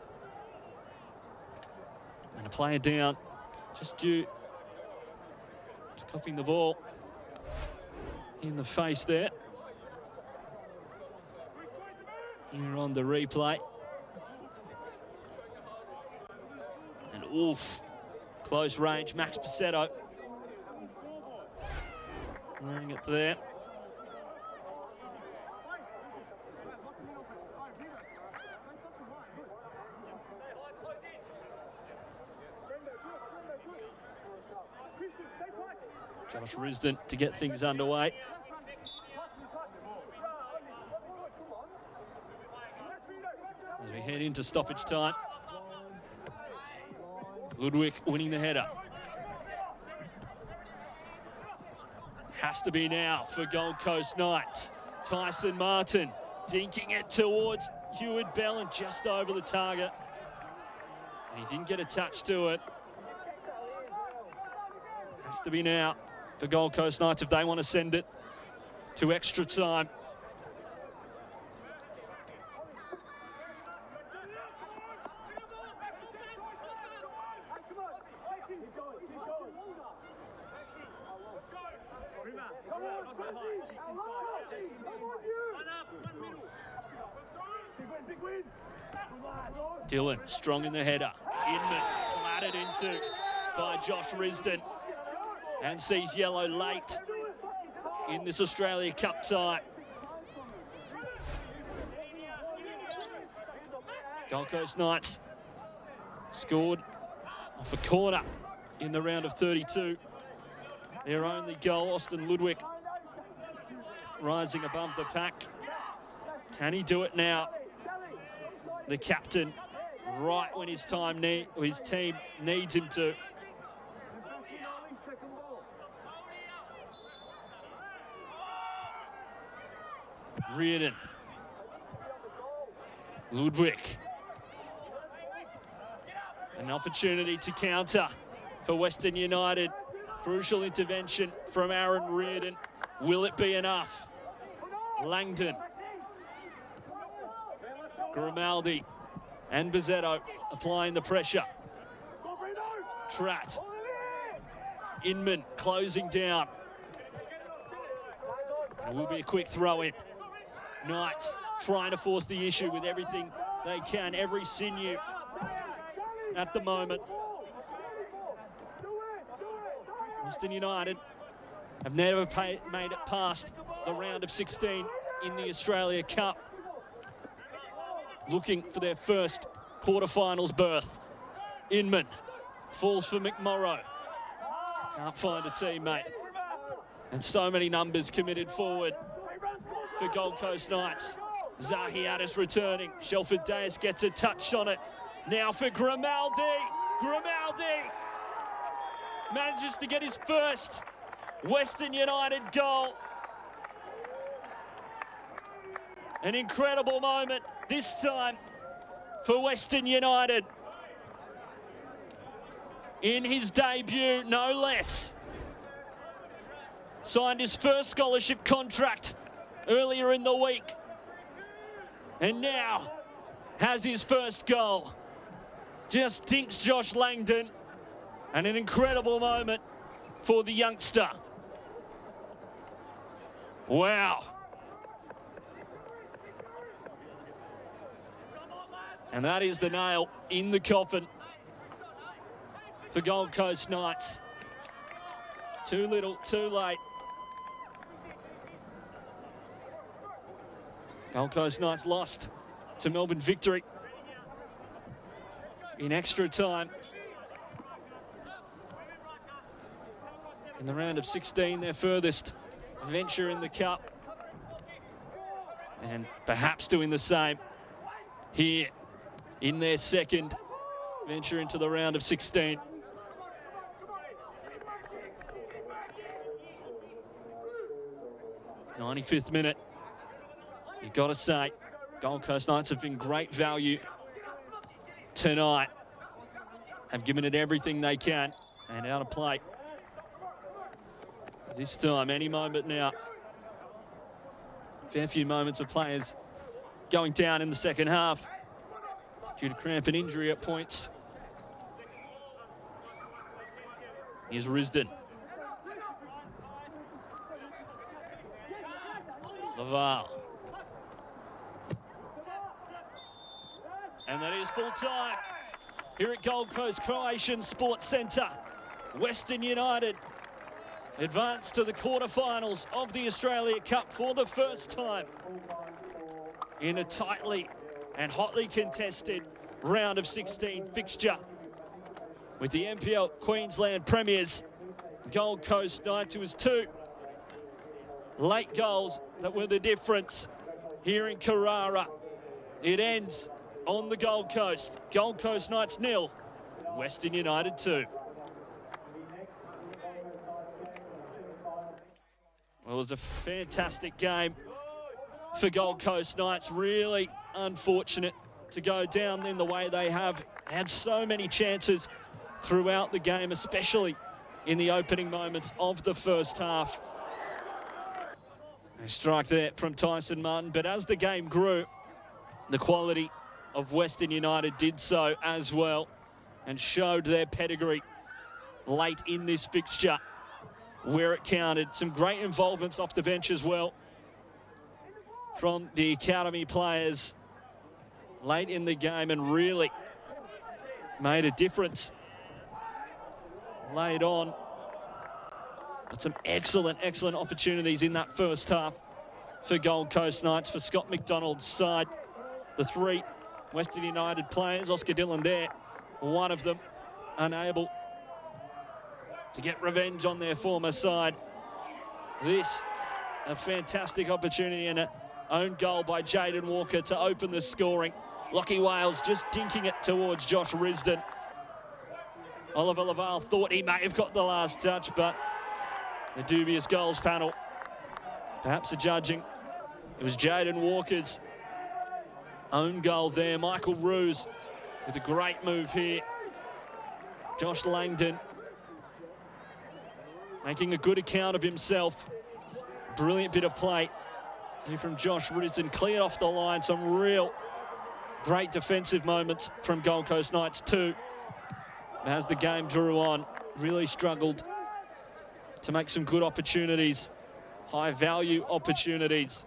And a player down, just due to coughing the ball in the face there. Here on the replay. And oof, close range, Max Pacetto. Wearing it there. Josh Risdon to get things underway. As we head into stoppage time. Ludwig winning the header. Has to be now for Gold Coast Knights. Tyson Martin dinking it towards Heward Bellin just over the target. And he didn't get a touch to it. Has to be now for Gold Coast Knights if they want to send it to extra time. Dillon strong in the header. Inman flattered into by Josh Risdon and sees yellow late in this Australia Cup tie. Gold Coast Knights scored off a corner in the round of 32. Their only goal, Austin Ludwig rising above the pack. Can he do it now? The captain, right when his team needs him to. Reardon. Ludwig. An opportunity to counter for Western United. Crucial intervention from Aaron Reardon. Will it be enough? Langdon. Grimaldi and Bizzetto applying the pressure. Tratt. Inman closing down. It will be a quick throw in. Knights trying to force the issue with everything they can, every sinew at the moment. Western United have never made it past the round of 16 in the Australia Cup. Looking for their first quarterfinals berth. Inman falls for McMorrow. Can't find a teammate. And so many numbers committed forward for Gold Coast Knights. Zahiatis returning. Shelford Dias gets a touch on it. Now for Grimaldi. Grimaldi manages to get his first Western United goal. An incredible moment this time for Western United. In his debut, no less. Signed his first scholarship contract earlier in the week. And now has his first goal. Just dinks Josh Langdon. And an incredible moment for the youngster. Wow. And that is the nail in the coffin for Gold Coast Knights. Too little, too late. Gold Coast Knights lost to Melbourne Victory in extra time. in the round of 16, their furthest venture in the Cup. And perhaps doing the same here in their second venture into the round of 16. '95th minute. You've got to say, Gold Coast Knights have been great value tonight. Have given it everything they can, and out of play. This time, any moment now. Fair few moments of players going down in the second half due to cramp and injury at points. Here's Risdon. Laval. And that is full time here at Gold Coast Croatian Sports Centre. Western United advance to the quarterfinals of the Australia Cup for the first time in a tightly and hotly contested round of 16 fixture with the NPL Queensland Premiers. Gold Coast Knights. It was two late goals that were the difference here in Carrara. It ends on the Gold Coast. Gold Coast Knights 0, Western United 2. Well, it was a fantastic game for Gold Coast Knights. Really unfortunate to go down in the way they have. Had so many chances throughout the game, especially in the opening moments of the first half. A strike there from Tyson Martin, but as the game grew, the quality of Western United did so as well and showed their pedigree late in this fixture where it counted. Some great involvements off the bench as well from the academy players late in the game and really made a difference late on. But some excellent opportunities in that first half for Gold Coast Knights. For Scott McDonald's side, the three Western United players, Oscar Dillon there, one of them unable to get revenge on their former side. This, a fantastic opportunity and an own goal by Jaden Walker to open the scoring. Lockie Wales just dinking it towards Josh Risdon. Oliver Laval thought he may have got the last touch, but the dubious goals panel, perhaps the judging. It was Jaden Walker's own goal there. Michael Roos with a great move here. Josh Langdon making a good account of himself. Brilliant bit of play here from Josh Risdon. Cleared off the line. Some real great defensive moments from Gold Coast Knights too. As the game drew on, really struggled to make some good opportunities, high value opportunities.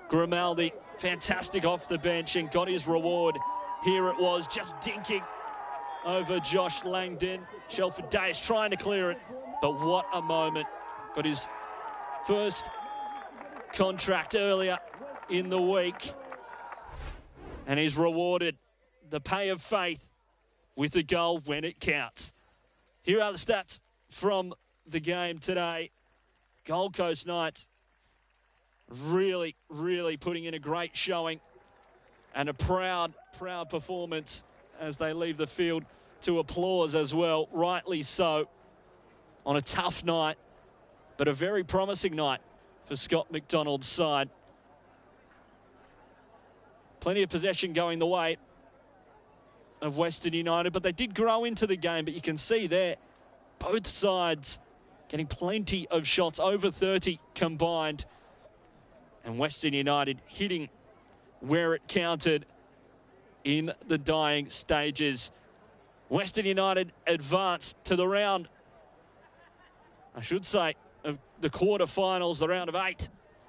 Grimaldi, fantastic off the bench and got his reward. Here it was, just dinking over Josh Langdon. Shelford Days trying to clear it, but what a moment. Got his first contract earlier in the week, and he's rewarded the pay of faith with a goal when it counts. Here are the stats from the game today. Gold Coast Knights really putting in a great showing and a proud performance as they leave the field to applause as well, rightly so, on a tough night, but a very promising night for Scott McDonald's side. Plenty of possession going the way of Western United, but they did grow into the game. But you can see there, both sides getting plenty of shots, over 30 combined, and Western United hitting where it counted in the dying stages. Western United advanced to the round, I should say, of the quarterfinals, the round of 8,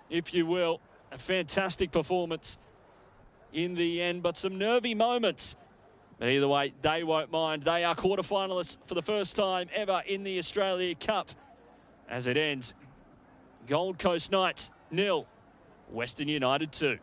if you will. A fantastic performance in the end, but some nervy moments. But either way, they won't mind. They are quarterfinalists for the first time ever in the Australia Cup. As it ends, Gold Coast Knights 0, Western United 2.